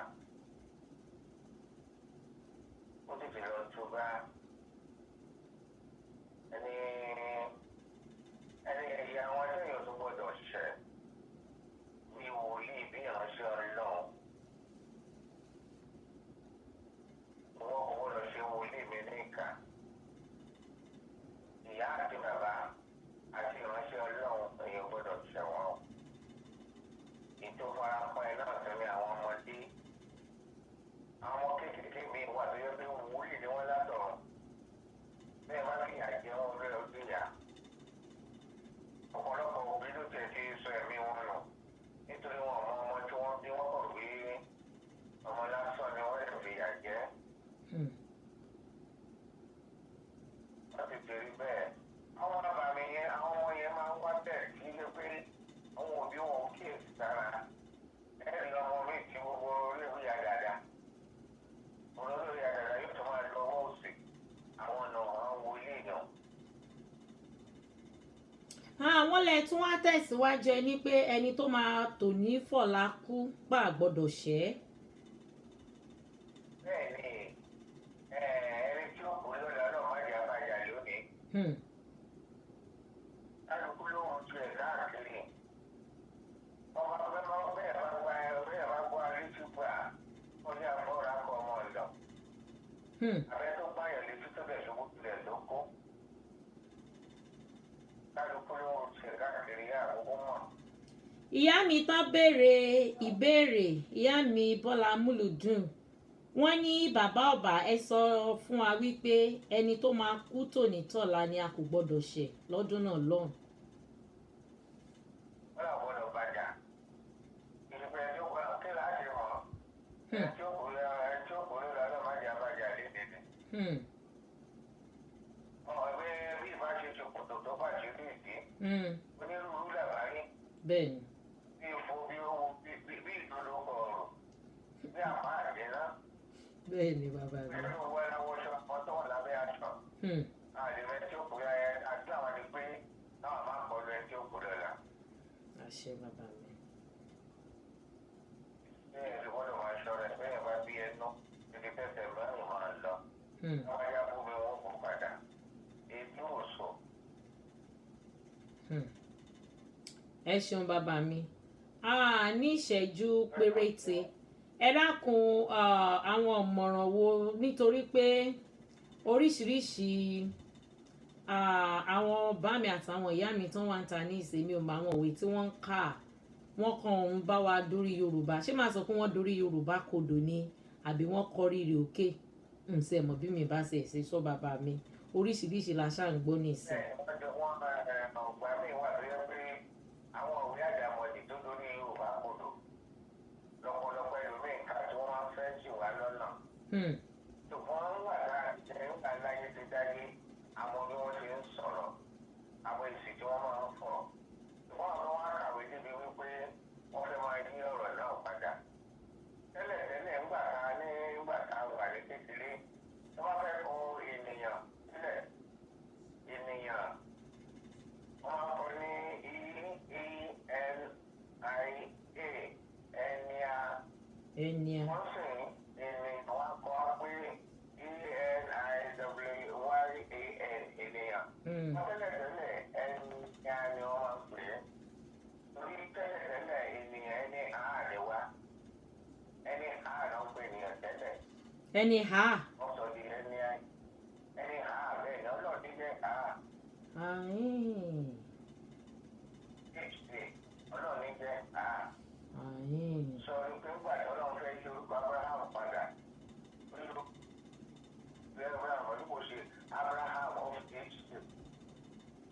ẹni ẹ̀yà wọn lẹ́yìn tó gbọ́dọ̀ ṣẹ̀ bí wòlíì bí ìránṣẹ́ Ọlọ́run wọn kò gbọ́dọ̀ ṣe wòlíì mi ní ìkà ìyá àti bàbá àti ìránṣẹ́ Ọlọ́run èèyàn gbọ́dọ̀ ṣẹ̀ wọ́n ètò farapa ẹ̀ náà tẹ̀lé àwọn ọmọdé àwọn ọmọ kékeré mi wà tó yẹ pé wòlíì ni wọ́n látọ̀ bẹ́ẹ̀ má fi àjẹ wọn lórí ojú ìyá ọ̀pọ̀lọpọ̀ òbí ló tẹ̀ sí sọ ẹ̀mí wọn nù nítorí wọn mọ ọmọ tí wọ́n bí wọ́n kọ̀ pé ọmọ lásán ni wọ́n lè fi àjẹ́ wọ́n ti tẹ̀rí bẹ́ẹ̀ àwọn bàbá mi yẹn àwọn ọmọ yẹn máa ń wá bẹ̀ kí lé pé àwọn òbí wọn ò kíyèsí sára ẹ̀rí ọmọ mi ti gbogbo léwu ya dáadáa olórí ya dáadáa yóò tó máa lọ ọwọ́ òsì àwọn ọ̀nà àwọn wòlíì náà. Àwọn lẹ tún wá tẹ̀síwájú ẹni pé ẹni tó máa tò ní fọ̀lá kú pa gbọ́dọ̀ ṣẹ̀. Bẹ́ẹ̀ ni ẹni tí ó kú lọ́la náà má jẹ́ abájá lónìí. Kálukú ló ń tu ẹ̀ káàkiri. Ọmọ bẹ́ẹ̀ bá gbọ́ alẹ́tùgbà ó ní àfọ́ra kọ ọmọ ọ̀dọ̀. Abẹ́ tó báyọ̀ létí tó bẹ̀ lówó tilẹ̀ ló kó. ìyá mi tán béèrè ìbéèrè ìyá mi Bọ́lá Múlùdùn wọ́n ní bàbá ọba ẹ sọ fún wa wípé ẹni tó máa kú tòní tọ̀la ni a kò gbọ́dọ̀ ṣẹ̀ lọ́dún náà lọ́hùn. wọ́n lọ gbọ́dọ̀ bàjá ìdìbò ẹni ó gbọ́dọ̀ kí láti mọ̀ ẹni tí ó kù lọ́dọ̀ má jẹ́ abájá lédèdè. ọ̀gbẹ́ bí ìbá ṣe ṣòkòtò tó bàjẹ́ ní ìdí onírúurú làbárí bẹ́ẹ̀ni bí ifo bí owó bí ìdúró ọ̀rọ̀ bí àpá àjẹná bẹ́ẹ̀ni bàbá mi. pẹ̀lú owó ẹlẹ́wọ̀ṣọ ọtọ́ wà lábẹ́ aṣọ àdìmẹ́ tí ó kù àti àwọn ni pé náà máa ń kọlu ẹni tí ó kù lọ́la. àṣẹ bàbá mi. bẹ́ẹ̀ ni wọ́n lọ máa ṣọ rẹ̀ bẹ́ẹ̀ bá bí ẹnu níbi tẹ́tẹ̀ mẹ́rin máa lọ. wọ́n yá fún mi wọ́n kò padà ètò òṣù. ẹ ṣeun bàbá mi ní ìṣẹ́jú péréte ẹ dákun àwọn ọ̀mọ̀ràn wo nítorí pé oríṣiríṣi àwọn bá mi àtàwọn ìyá mi tó wà ń ta ní ìsinmi ò mọ àwọn òwe tí wọ́n ń kà wọ́n kàn ń bá wa dórí Yorùbá ṣé máa sọ pé wọ́n dórí Yorùbá kodò ni àbí wọ́n kọ́ rírì òkè ǹsẹ̀ mọ̀ bí mi bá ṣe ṣe sọ bàbá mi oríṣiríṣi la ṣáà ń gbọ́ ní ìsìn. ọ̀gbà mi wà lóyún pé àwọn òwe àdàmọ̀dì tó lórí Yorùbá kodò lọ́pọ̀lọpọ̀ ẹlòmíín ká tí wọ́n máa ń fẹ́ jù wá lọ́nà. ṣùgbọ́n wà láti nígbà láyé ti dáyé àwọn bí wọ́n ṣe ń sọ̀rọ̀ àwọn èsì tí wọ́n máa ń fọ̀. ṣùgbọ́n àwọn wá kàwé débi wípé wọ́n fẹ́ máa yí ọ̀rọ̀ náà padà. tẹ́lẹ̀tẹ́lẹ̀ ńgbà tá a wà ní kékeré tí wọ́n fẹ́ kó ènìyàn sílẹ̀ ènìyàn wọ́n máa kọ ní ẹnia wọ́n sì ènìyàn wọ́n kọ pé ènìyàn. tẹ́lẹ̀tẹ́lẹ̀ ẹnìyàn ni wọ́n máa ń pè é torí tẹ́lẹ̀tẹ́lẹ̀ ènìyàn ẹni àádẹ́wà ẹni àádọ́ ń pè ènìyàn tẹ́lẹ̀. ẹni ha. wọ́n sọ di ẹni bẹ́ẹ̀ ni ọlọ́ọ̀dí jẹ́ ọlọ́ọ̀ni jẹ́ sọ ní pé gbà tí ọlọ́run fẹ́ yí orúkọ Abraham padà nínú Abraham ní kò ṣe Abraham of Egypt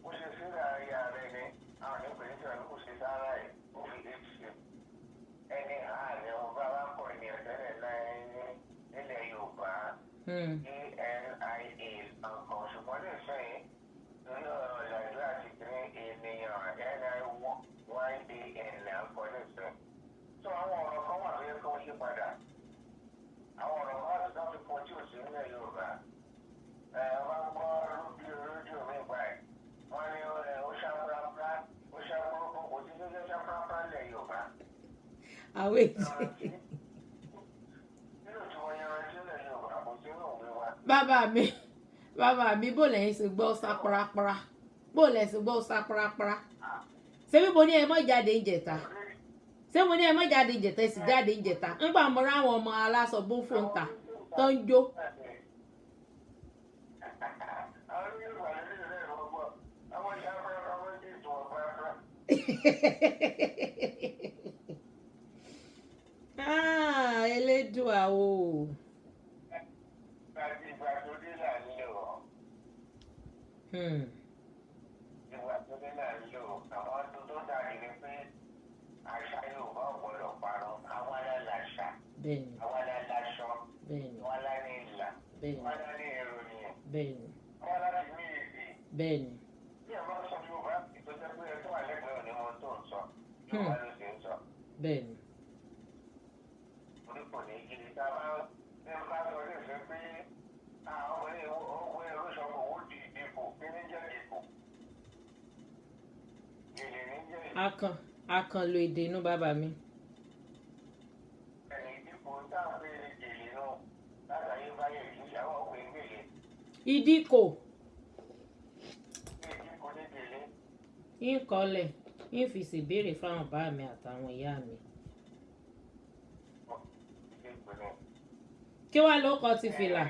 kò ṣe síra ayé rẹ ni àwọn nípa ìṣẹ́ ní kò ṣe sára ẹ̀ ó fi Egypt ẹni àárẹ ọba wa kọ ènìyàn tẹ́lẹ̀ láyé nílẹ̀ Yorùbá ANIA nǹkan ṣùgbọ́n lè sẹ́yìn lórí ọ̀rọ̀ ìlàjọ àti ìpín ènìyàn NIYAN nǹkan lè sẹ́yìn. tó àwọn ọ̀rọ̀ kan wà tó yẹ kí wọ́n yí padà àwọn ọ̀rọ̀ kan wà tó dábì pọ̀ tí ò sí nílẹ̀ Yorùbá wọ́n gbọ́ bí rédíò mi gbà ẹ̀ wọ́n ní ó ṣàprápra ó ṣàprápra kò sí tó jẹ́ ṣàprápra lẹ̀ Yorùbá. àwọn èdè. nínú tí wọ́n yanrantí lẹ̀ Yorùbá kò sí ní òwe wa. bàbá mi bó lẹ́yìn sì gbọ́ sáprápra bó lẹ́yìn sì gbọ́ sáprápra ṣé bí mo ní ẹ mọ́ jáde ń jẹ̀ta ṣé mo ní ẹ mọ́ jáde ń jẹ̀ta ẹ sì jáde ń jẹ̀ta ńgbà mo rá àwọn ọmọ aláṣọ bófo ń ta tó ń jó. Elédùà o. ìwà tó dé náà ń lò àwọn tó tó dàbí ni pé àṣà Yorùbá ọ̀gbọ́dọ̀ parun àwọn alálàṣà bẹ́ẹ̀ni àwọn aláṣọ bẹ́ẹ̀ni àwọn alání ìlà bẹ́ẹ̀ni àwọn alání ìròyìn bẹ́ẹ̀ni àwọn alání ní èdè. bẹ́ẹ̀ni. bí ẹ bá sọ Yorùbá tó jẹ́ pé ẹ tó wà lẹ́gbẹ̀ẹ́ òní mo tó ń sọ Yorùbá ló ṣe ń sọ. bẹ́ẹ̀ni. orí kò ní kí ni ká bá sọ ní ìfẹ́ pé àwọn owó ìrúṣọ owó di ìdìbò kí ní jẹ́ ìdìbò. Àkànlò èdè inú bàbá mi. ìdìbò táwọn pé gèlè náà látàrí báyẹ̀ kí ìyàwó ọ̀pẹ gèlè. ìdíkò. ìdìbò ní gèlè. ìkọlẹ̀ ìfìsì béèrè fáwọn bá mi àtàwọn ìyá mi. kí wàá ló kọ ti fìlà.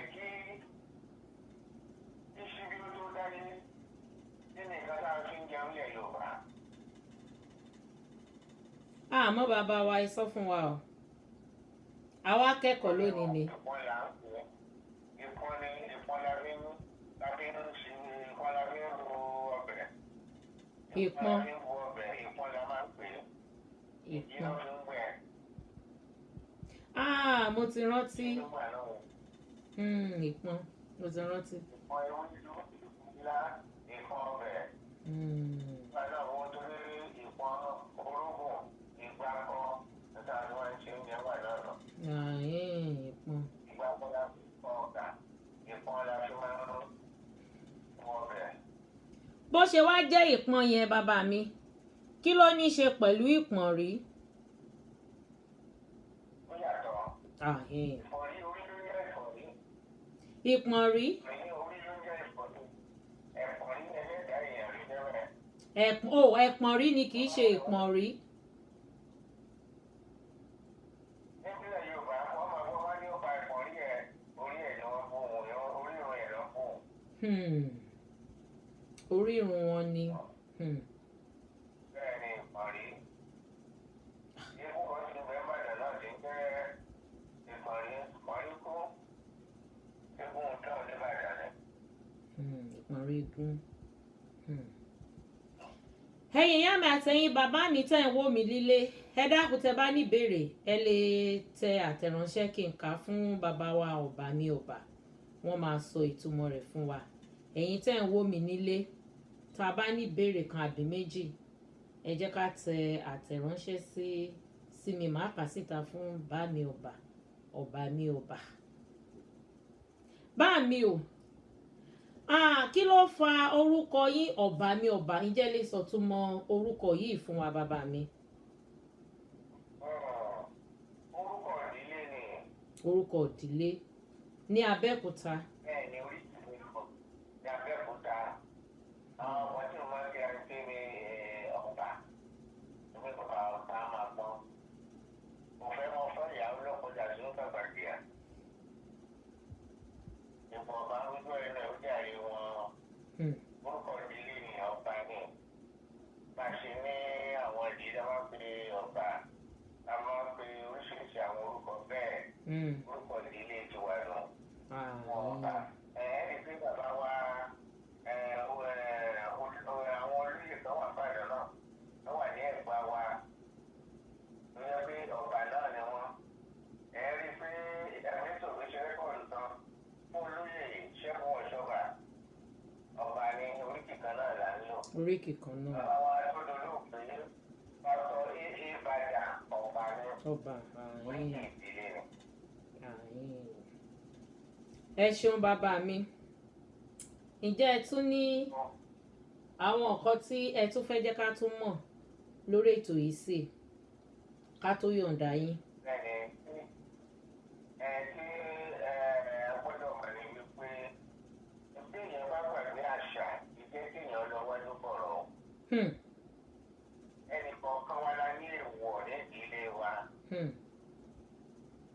ìṣíbí ó tó dáyé nínú nǹkan tá a fi ń jẹun lẹ̀ Yorùbá. àmọ́ bàbá wa ẹ sọ fún wa o àwa akẹ́kọ̀ọ́ lónìí ni. Ìpọ́n là ń pè é. Ìpọ́n ni ìpọ́n la fi ń ṣe ìpọ́n la fi ń ro ọbẹ̀. Ìpọ́n. La fi ń ro ọbẹ̀, ìpọ́n la máa ń pè é. Ìdí Ìpọ́n. náà fi ń gbẹ̀. Mo ti rántí. Nígbà náà, Ìpọ́n mo ti rántí. ìpọ́n ewúro, ìpọ́n ńlá, ìpọ́n ọbẹ̀. Nígbà náà wọ́n tó ní ìpọ́n orógùn, ìgbàkọ, nígbà tí wọ́n ń ṣe oúnjẹ wà náà lọ. Ìpọ́n. Ìgbàkọ la fi pọ́n ọ̀gá, ìpọ́n la fi máa ń ro ọbẹ̀. Bó ṣe wá jẹ́ ìpọ́n yẹn bàbá mi kí ló ní í ṣe pẹ̀lú ìpọ̀nrí? Ó yàtọ̀. Ìfọ̀rí orí ló jẹ́ ìfọ̀rí. Ìpọ̀nrí. Ẹ̀yìn orí ló jẹ́ ìfọ̀rí. Ẹ̀fọ̀rí ẹlẹ́dàá èèyàn rí lẹ́wẹ̀. Ẹ̀pọ̀nrí ni kì í ṣe ìpọ̀nrí. Nípínlẹ̀ Yorùbá, wọ́n máa gbọ́ wá ní ọba ìfọ̀rí ẹ̀ orí ẹ̀ ni wọ́n bó òun, orí ìrùn ẹ̀ lọ bó. Orí irun wọn ni. Bẹ́ẹ̀ ni ìfọ̀rí. Ikú kan ti bẹ́ẹ̀ bàjẹ́ náà ti ń jẹ́ ìfọ̀rí. Ìfọ̀rí kú. Ikú ń tán ní Ìbàdàn ni. Ìpọ̀nrí gún. Ẹ̀yin ìyá mi àtẹ̀yin bàbá mi tẹ́ ń wò mí lílé ẹ dákun tẹ́ bá ní ìbéèrè ẹ lè tẹ àtẹ̀ránṣẹ́ kí n kà á fún bàbá wa ọba mi ọba wọ́n máa sọ ìtumọ̀ rẹ̀ fún wa. Ẹ̀yin tẹ́ ń wò mí nílé tá a bá ní ìbéèrè kan àbí méjì ẹ jẹ́ ká tẹ àtẹ̀ránṣẹ́ sí mi màá kà síta fún bá mi ọba ọba mi ọba. Bá mi o kí ló fa orúkọ yín ọba mi ọba ǹjẹ́ lè sọ túmọ̀ orúkọ yìí fún wa bàbá mi. Orúkọ ìdílé ni. Orúkọ ìdílé ní Abẹ́òkúta. Bẹ́ẹ̀ ni orí ìdílé kan ní Abẹ́òkúta. Àwọn ọmọ tí mo máa ń gbé àti ní ọ̀tà. Ìwé bàbá ọ̀tá máa gbọ́. Mo fẹ́ mọ fún ìyàwó lọ́kọjà sí ó bàbá díà. Ìbọn ọba ń gbọ́ ẹnu ẹ̀ ó jàre wọn. Orúkọ ìdílé ni ọba ni. Bá a ṣe ní àwọn ìdílé máa ń pe ọba. A máa ń pe oríṣiríṣi àwọn orúkọ bẹ́ẹ̀. Orúkọ ìdílé ti wà lọ. Wọ́n ọba. Ẹni pé bàbá wa àwọn olóyè kan wà bàdàn náà. Wọ́n wà ní Ẹ̀gbá wa. Wọ́n yẹ pé ọba náà ni wọ́n. Rí pé ẹ̀mí tòun ṣe rẹ́kọ̀dù tán. Fún olóyè Ṣẹ́gun Ọ̀ṣọ́bà. Ọba ní oríkì kan náà là ń lò. Oríkì kan náà. Bàbá wa tó dolóògbé pásítọ̀ Ìbàdàn ọba ní Ọba oríkì ìdílé ni. Ẹ ṣeun bàbá mi ǹjẹ́ ẹ tún ní àwọn nǹkan tí ẹ tún fẹ́ jẹ́ ká tún mọ̀ lórí ètò yìí sí ká tó yọ̀ǹda yín. Bẹ́ẹ̀ni tí gbọ́dọ̀ mọ̀ ní wípé bí èèyàn bá gbàgbé àṣà ìjẹ́ kí èèyàn lọ wájú bọ̀rọ̀. Ẹnì kọ̀ọ̀kan wa la ní èèwọ̀ ní ìdílé wa.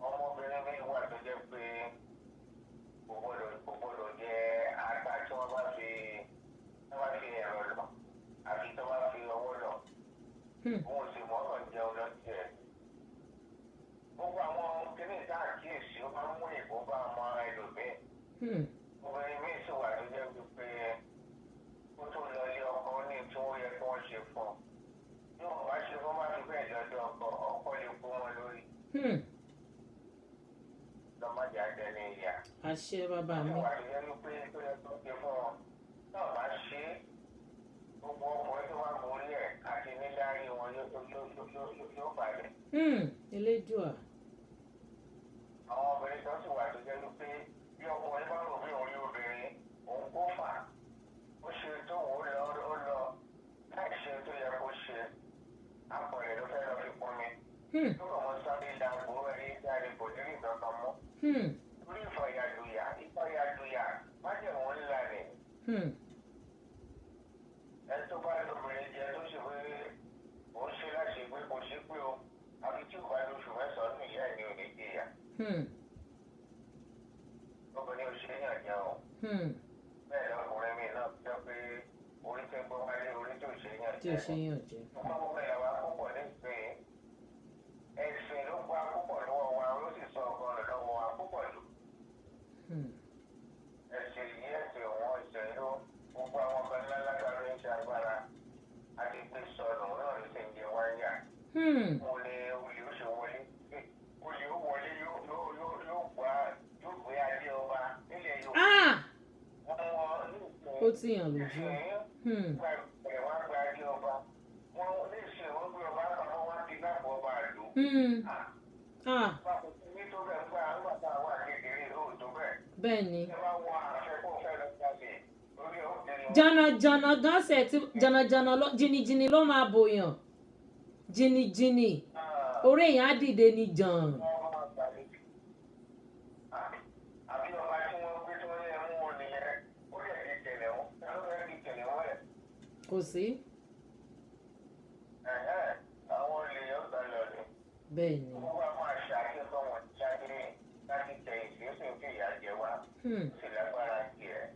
Ọmọbìnrin mi wà tó jẹ́ pé kò gbọ́dọ̀ jẹ ata tí wọ́n bá fi ẹ̀rọ lọ àfi tó bá fi ọwọ́ lọ. Òun sì mọ́kàn jẹun lọ tiẹ̀. Gbogbo àwọn kìnnì tá àkíyèsí ó máa ń mú ìbò bá ọmọ ẹlòmíì. Obìnrin mi sì wà tó jẹ́ pé kó tó lọ ilé ọkọ ní tí wọ́n yẹ kí wọ́n ṣe fún un. Bí wọ́n bá ṣe fún máa fi bẹ́ẹ̀ lọ́dọ̀ ọkọ lè kó wọn lórí. Lọ́mọdé àjẹni ìyá. Àṣẹ bàbá mi. Ìwà tó yẹ pé tó yẹ kó ṣe fún wọn. Náà bá ṣe gbogbo ọkùnrin tó wà mórí ẹ̀ àti níláárí wọn yóò balẹ̀. Elédùà. Àwọn obìnrin kan sì wà tó jẹ́ pé bí ọkùnrin bá rò bí òun rí obìnrin òun kó fà ó ṣe tó wò ó lọ láì ṣe tó yẹ kó ṣe àpọ̀lẹ̀ ló fẹ́ lọ fi pọn mi. Tó kàn wọ́n sáré dàgbò ẹni jáde kò ní nǹkan kan mọ́. Orí ìfọ̀yàdùyà májèmú ńlá ni. Ẹni tó bá lóbìnrin jẹ tó ṣe pé òun ṣe láṣẹ pé kò ṣe pé o àbí tí kò bá lóṣù mẹ́sàn-án ìyá ẹ̀ ní òní jìyà. Obìnrin ò ṣe é yàn jẹun. Bẹ́ẹ̀ lọkùnrin mi náà jẹ́ pé orí tẹ́ gbọ́ wálé orí tó ṣe é yàn jẹ. Tí ò ṣe yàn jẹ. Ọmọ gbogbo ìyàwó àkókò ní ìpín ẹ̀sìn yìí ẹ̀sìn wọn ìṣẹ̀lú gbogbo àwọn kan ńlá lágbára ń ṣe agbára àti gbé sọnù náà ló ṣe ń jẹ wáyà. olè ó ṣe wọlé olè ó wọlé yóò gbé adé ọba nílẹ̀ Yorùbá. Ó ti hàn lójú. Wọ́n gba adé ọba wọ́n lè ṣe wọ́n gbé ọba àpapọ̀ wọn ti gbàgbọ́ ọba àlù. Bẹ́ẹ̀ni. Jànàjànà gan ṣe ti jànàjànà lọ jìnnìjìnnì ló máa bòyàn jìnnìjìnnì orí èèyàn á dìde ní jàn. Kò sí. Bẹ́ẹ̀ni. Sì lágbára tiẹ̀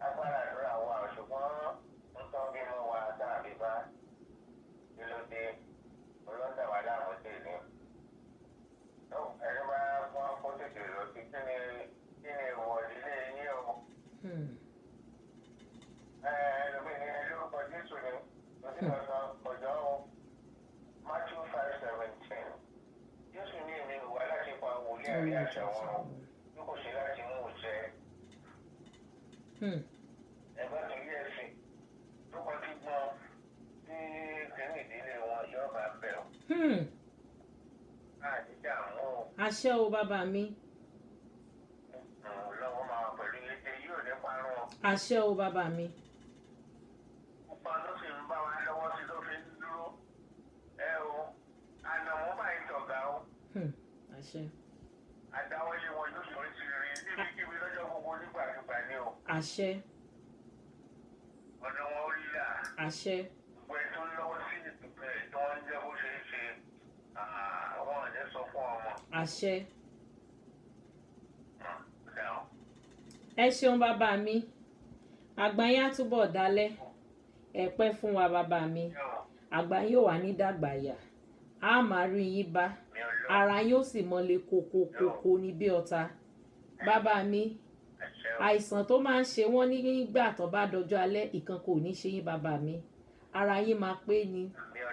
agbára àdúrà wa ṣùgbọ́n nǹkan bí mo wà tàbí bá kí ló dé ọlọ́dà wà láwọn dé ní. ẹni bá wọ́n kó tètè lọ sí kí ni ìwọ ìdílé yín o. ẹlòmíì ní lórúkọ Jésù ni lọ́sí ọ̀sán ọ̀jọ́ Matthew 5:17 Jésù ní èmi wà láti pa wòlíì àrí àṣà wọn bí kò ṣe láti mú òṣè. ẹgbẹ́ tó yẹ ẹ̀sìn tó kọ́ tí gbọ́n tí kìíní ìdílé wọn yóò bá bẹ̀ ọ́. àdìjà mú o. Àṣẹ o bàbá mi. lọ́wọ́ máa pẹ̀lú ètè yóò ní parun. Àṣẹ o bàbá mi. pupa ló sì ń bá wa lọ́wọ́ sí tó fi ń dúró. ẹ o ànàmọ́ báyìí tọ̀gá o. Àṣẹ. àdáwọ́lé wọn yóò yọrí sí rere níbikíbi lọ́jọ́ gbogbo nígbàdúgbà ni o. Àṣẹ. ọ̀nà wọn ó lílà. Àṣẹ. gbogbo ẹ̀ tó ń lọ́wọ́ sí ìpínlẹ̀ tí wọ́n ń jẹ́ bó ṣe é ṣe àwọn ọ̀dẹ́ sọ fún ọmọ. Àṣẹ. Dáhùn. Ẹ ṣeun bàbá mi àgbà yín á túbọ̀ dalẹ̀ ẹ pẹ́ fún wa bàbá mi àgbà yín ò wá ní dàgbàyà á máa rí yín bá ara yín ó sì mọ́lé kókókókó ní bí ọ̀tá bàbá mi àìsàn tó máa ń ṣe wọ́n nígbà tó bá dọjọ́ alẹ́ ìkan kò ní ṣe yín bàbá mi ara yín máa pé ni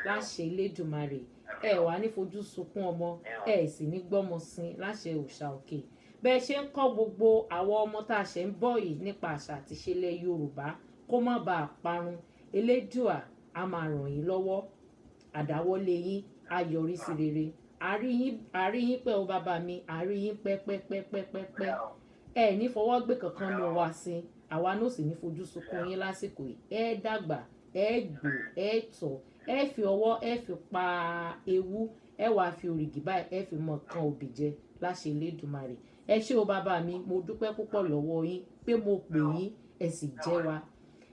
láṣẹ Elédùmarè ẹ wà ní fojú sunkún ọmọ ẹ sì ní gbọ́mọ sin láṣẹ òòṣà òkè bẹ́ẹ̀ ṣe ń kọ́ gbogbo àwọn ọmọ tá a ṣe ń bọ̀ yìí nípa àṣà àti ìṣẹ̀lẹ̀ Yorùbá kó má bàa parun Elédùà á máa ràn yín lọ́wọ́ àdáwọ́lé yín á yọrí sí rere àrí yín pẹ́ o bàbá mi àrí yín pẹ́pẹ́pẹ́pẹ́pẹ́ ẹ ní fọwọ́ gbé kankan ló wá sí àwa náà sì ní fojú sunkún yín lásìkò yìí ẹ dàgbà ẹ gbò ẹ tọ̀ ẹ fi ọwọ́ ẹ fi pa ewu ẹ wàá fi òrìgì báyìí ẹ fi mọ kan òbí jẹ láṣẹ Elédùmarè ẹ ṣé o bàbá mi mo dúpẹ́ púpọ̀ lọ́wọ́ yín pé mo pè yín ẹ sì jẹ́ wa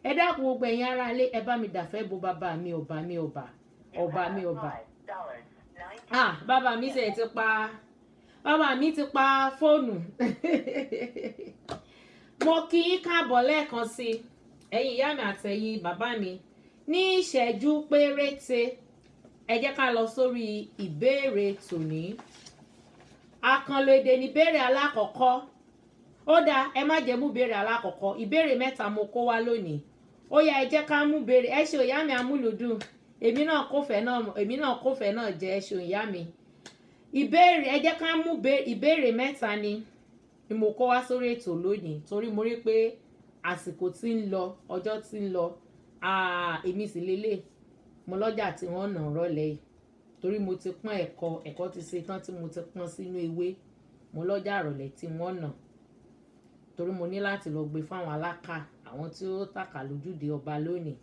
ẹ dákun gbogbo ẹ̀yin ará ilé ẹ bá mi dàfẹ́ bo bàbá mi ọba mi ọba ọba mi ọba bàbá mi ṣe ti pa bàbá mi ti pa fóònù mo kí yín káàbọ̀ lẹ́ẹ̀kan sí ẹ̀yin ìyá mi àtẹ̀yin bàbá mi ní ìṣẹ́jú péréte ẹ jẹ́ ká lọ sórí ìbéèrè tòní àkànlò èdè ní ìbéèrè alákọ̀ọ́kọ́ ó dáa ẹ má jẹ́ mú ìbéèrè alákọ̀ọ́kọ́ ìbéèrè mẹ́ta mo kó wá lónìí ó yá ẹ jẹ́ ká mú ìbéèrè ẹ ṣe ìyá mi amúlùdùn èmi náà kófẹ́ náà jẹ́ ẹ ṣe ìyá mi ìbéèrè ẹ jẹ́ ká mú ìbéèrè mẹ́ta ni mo kó wá sórí ètò lónìí torí mo rí pé àsìkò tí ń lọ ọjọ́ tí ń lọ èmi sì lélẹ̀ mo lọ́jà tí wọ́n nà rọ́lẹ̀ yìí torí mo ti pọ́n ẹ̀kọ́ ti ṣe tán tí mo ti pọ́n sínú ewé mo lọ́jà àrọ̀lẹ̀ tí wọ́n nà torí mo ní láti lọ gbé fáwọn aláka àwọn tí ó tàkà lójúde ọba lónìí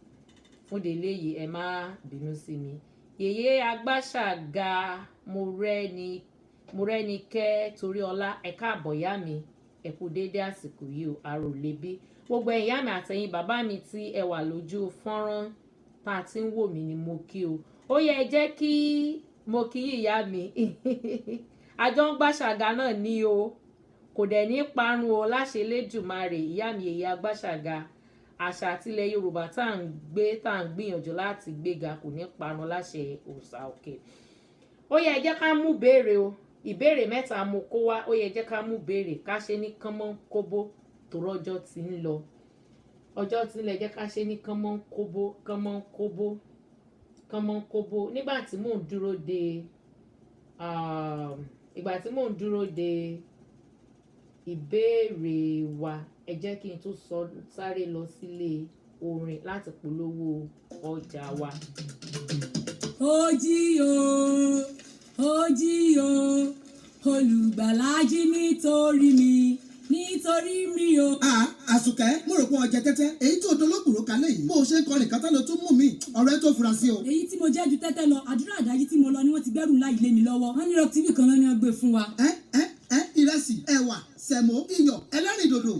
fún délé yìí ẹ má bínú sí mi yèyé agbáṣàga mo rẹ́ni kẹ́ torí ọlá ẹ káàbọ̀ yá mi ẹ kú déédé àsìkò yìí o àrò lébí gbogbo ẹ̀yà mi àtẹ̀yìn bàbá mi tí ẹ wà lójú fọ́nrán tá a ti ń wò mí ni mo kí o ó yẹ ẹ jẹ́ kí mo kí ìyá mi àjọ ń gbàṣàgà náà ní o kò dẹ̀ ní parun o láṣẹ Elédùmarè ìyá mi èyí agbàṣàgà àṣà àtilẹ̀ Yorùbá tá à ń gbìyànjú láti gbéga kò ní parun láṣẹ òòṣà òkè ó yẹ ẹ jẹ́ ká mú béèrè o ìbéèrè mẹ́ta mo kó wá ó yẹ jẹ́ ká mú béèrè ká ṣe ní kánmọ́ kóbó torí ọjọ́ tí ń lọ jẹ́ ká ṣe ní kánmọ́ kóbó nígbà tí mò ń dúró de ìbéèrè wa ẹ jẹ́ kí n tún sáré lọ sílé orin láti polówó ọjà wa. ó jí o olùgbàlà jí nítorí mi o. àsùkẹ́ mo rò pé ọjà tẹ́tẹ́ èyí tó dolóògbòrò kalẹ̀ yìí bó o ṣe ń kọrin kátà ló tún mú mi ọ̀rẹ́ tó fura sí o. èyí tí mo jẹ́ ju tẹ́tẹ́ lọ àdúrà àdáyé tí mo lọ ni wọ́n ti gbẹ́rù ńlá ilé mi lọ́wọ́ wọ́n ní Rock TV kan náà ni wọ́n gbé fún wa. ìrẹsì ẹ̀wà sẹ̀mó iyọ̀ ẹlẹ́rìndòdò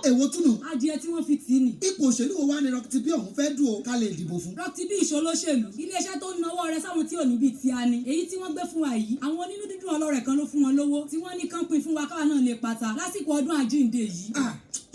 èwo túnú. adìẹ tí wọ́n fi tì í nì. ipò òṣèlú wo wá ní Rock TV ọ̀hún fẹ́ dùn ó ká lè dìbò fún. Rock TV ìṣolóṣèlú iléeṣẹ́ tó ń nawọ́ rẹ sáwọn tí ò ní bíi ti a ni èyí tí wọ́n gbé fún wa yìí àwọn onínú dídùn ọlọ́rẹ̀ kan ló fún wọn lówó tí wọ́n ní kán pín fún wa káwa náà lè pata lásìkò ọdún àjíǹde yìí.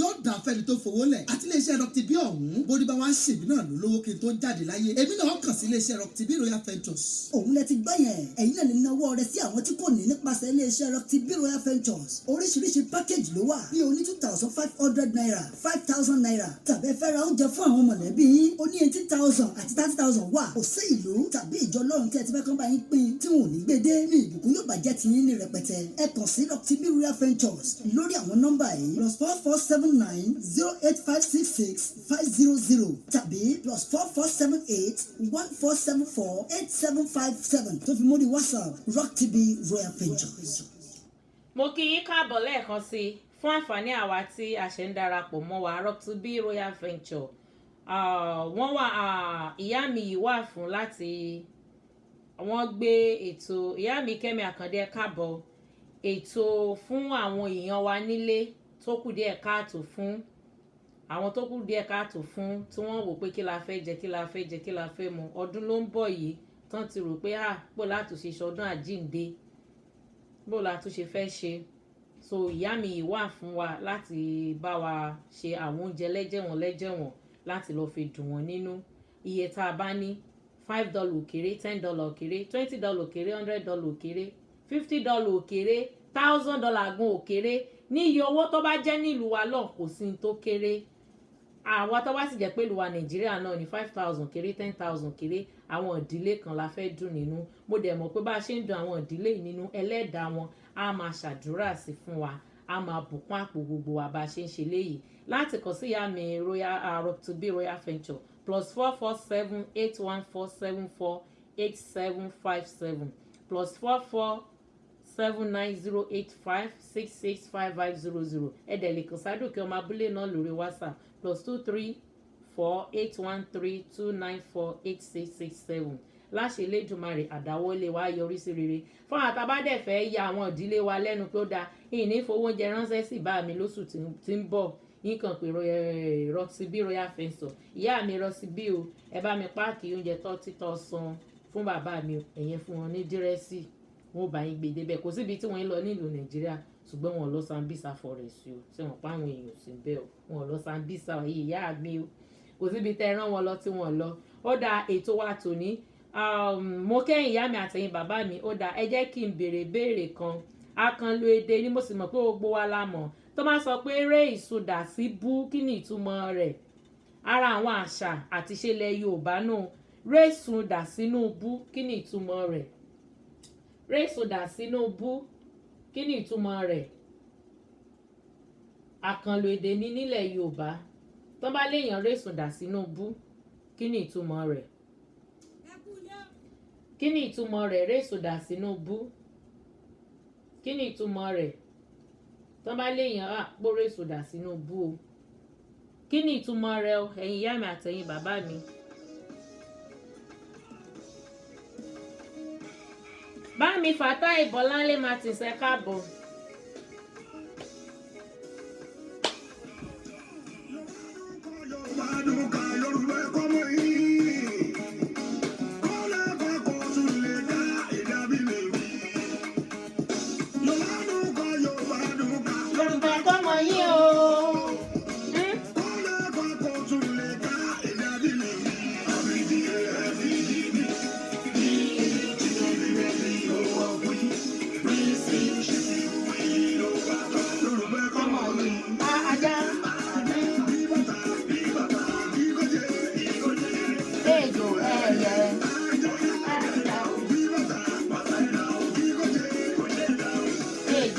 yóò dà fẹ́ni tó fowó lẹ̀ àti iléeṣẹ́ Rock TV ọ̀hún bóni bá wá ṣèbí náà ló lówó kí n tó jáde láyé èmi náà kàn sí iléeṣẹ́ Rock TV Royal Ventures. òun lẹ ti gbọ́ yẹn ẹ̀yin náà lè nawọ́ rẹ sí àwọn tí kò ní nípasẹ̀ iléeṣẹ́ Rock TV Royal Ventures oríṣiríṣi package ló wà bí oní 2,500 naira 5,000 naira tàbí ẹ fẹ́ ra oúnjẹ fún àwọn mọ̀lẹ́bí yín ó ní 18,000 àti 30,000 wà kò sí ìlú tàbí ìjọ lọ́run tí ẹ ti fẹ́ kán bá yín pín tí wọn ò ní gbé dé ní ìbùkún yóò bàjẹ́ ti yín ní rẹpẹtẹ ẹ kàn sí Rock TV Royal Ventures lórí àwọn nọ́mbà yìí +4479 08566 500 tàbí +4478 1474 8757 tó fi mórí WhatsApp Rock TV Royal Ventures. mo kí yín káàbọ̀ lẹ́ẹ̀kan sí i fún àǹfààní àwa tí a ṣe ń darapọ̀ mọ́ wa Rock TV Royal Venture wọ́n wà ìyá mi yìí wà fún láti wọ́n gbé ètò ìyá mi Kẹ́mi Àkàndé káàbọ̀ ètò fún àwọn èèyàn wa nílé tó kù díẹ̀ káàtó fún àwọn tó kù díẹ̀ káàtó fún tí wọ́n wò pé kí la fẹ́ jẹ kí la fẹ́ jẹ kí la fẹ́ mu ọdún ló ń bọ̀ yìí tán ti rò pé bó látúnṣe ṣọdún àjíǹde bó látúnṣe fẹ́ ṣe so ìyá mi yìí wà fún wa láti bá wa ṣe àwọn oúnjẹ lẹ́jẹ̀wọ̀n láti lọ́ọ́ fi dùn wọ́n nínú iye tá a bá ní $5 òkèrè $10 òkèrè $20 òkèrè $100 òkèrè $50 òkèrè $1,000 gun òkèrè ní iye owó tó bá jẹ́ nílùú wa lọ́n kò sí ní tó kéré àwa tó bá sì jẹ́ pé ìlú wa Nàìjíríà náà ní 5,000 kéré 10,000 kéré àwọn ìdílé kan la fẹ́ dùn nínú mo dẹ̀ mọ̀ pé bá a ṣe ń dùn àwọn ìdílé yìí nínú ẹlẹ́dàá wọn a máa ṣàdúrà sí fún wa a máa bùkún àpò gbogbo wa bá a ṣe ń ṣe léyìí láti kàn sí ìyá mi Rock TV Royal Venture +447 8147 8757 +44 79085665500 ẹ̀dẹ̀ lè kàn sádùkẹ́ ọmọ abúlé náà lórí WhatsApp +234 813 294 8667 láṣẹ Elédùmarè àdáwọ́lé wa yọrí sí rere fún àtàbádẹ́ fẹ́ ya àwọn ìdílé wa lẹ́nu pé ó dáa ìní fowó oúnjẹ ránṣẹ́ sí bá mi lóṣù tí ń bọ̀ nǹkan pé Rock TV Royal Venture ìyá mi Rock TV o ẹ bá mi páàkì oúnjẹ títọ́ san fún bàbá mi ẹ̀yẹn fún wọn ní dírẹ́sì wọn ò bá yín gbé débẹ̀ kò síbi tí wọ́n ń lọ nílùú Nàìjíríà ṣùgbọ́n wọn lọ Sambisa forest o ṣé wọn pa àwọn èèyàn sí bẹ́ẹ̀ o wọn lọ Sambisa yìí ìyá mi o kò síbi tẹ́ rán wọn lọ tí wọ́n lọ ó dáa ètò wa tòní mo kẹ́yìn ìyá mi àtẹ̀yìn bàbá mi ó dáa ẹ jẹ́ kí n béèrè kan akànlò èdè ni mo sì mọ̀ pé gbogbo wa la mọ̀ tó máa sọ pé eré ìsúdà sí bú kí ni ìtumọ̀ rẹ̀ ara àwọn àṣà àti ìṣẹ̀lẹ̀ Yorùbá náà ré ìsúdà sínú bú kí ni ìtumọ̀ rẹ̀ ré ìsúdà sínú bú kí ni ìtumọ̀ rẹ̀ àkànlò èdè ní nílẹ̀ Yorùbá tó bá léèyàn ré ìsúdà sínú bú kí ni ìtumọ̀ rẹ̀ kí ni ìtumọ̀ rẹ̀ ré ìsúdà sínú bú kí ni ìtumọ̀ rẹ̀ tó bá léèyàn gbóró ìsúdà sínú bú o kí ni ìtumọ̀ rẹ̀ o ẹ̀yin ìyá mi àtẹ̀yin bàbá mi. bá mi Fatai Bọ́láńlé Martins ẹ káàbọ̀.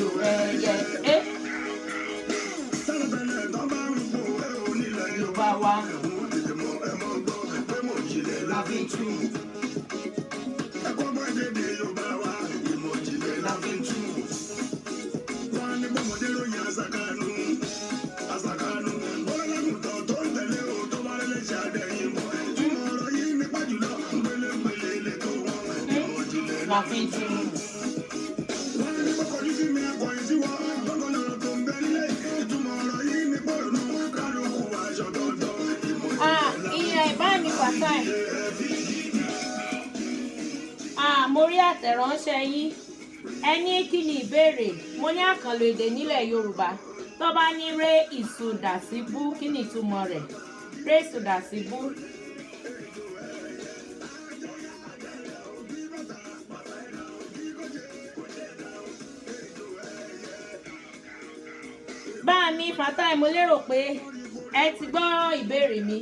ejò ẹyẹ Yorùbá wa la fi tú. La fi tú. Ìyẹn ìbá mi Fatai. Mo rí àtẹ̀ránṣẹ́ yín. Ẹ ní kí ni ìbéèrè? Mo ní àkànlò èdè nílẹ̀ Yorùbá. Tó bá ní ré ìsùdà sí bú, kí ni ìtumọ̀ rẹ̀? Ré ìsùdà sí bú. Bá mi Fatai, mo lérò pé ẹ ti gbọ́ ìbéèrè mi.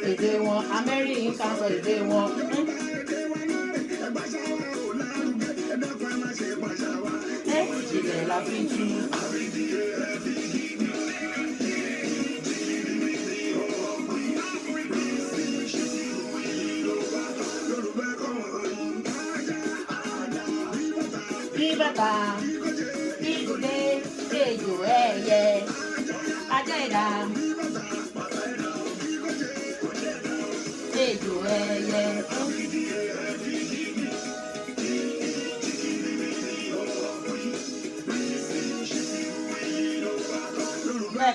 Èdè wọn, Amẹ́ríkà sọ èdè wọn. Ìjìnlẹ̀ la fi tú. Bí bàtà, bí gòdè, ejò ẹyẹ, ajá ẹ̀dá, ejò ẹyẹ.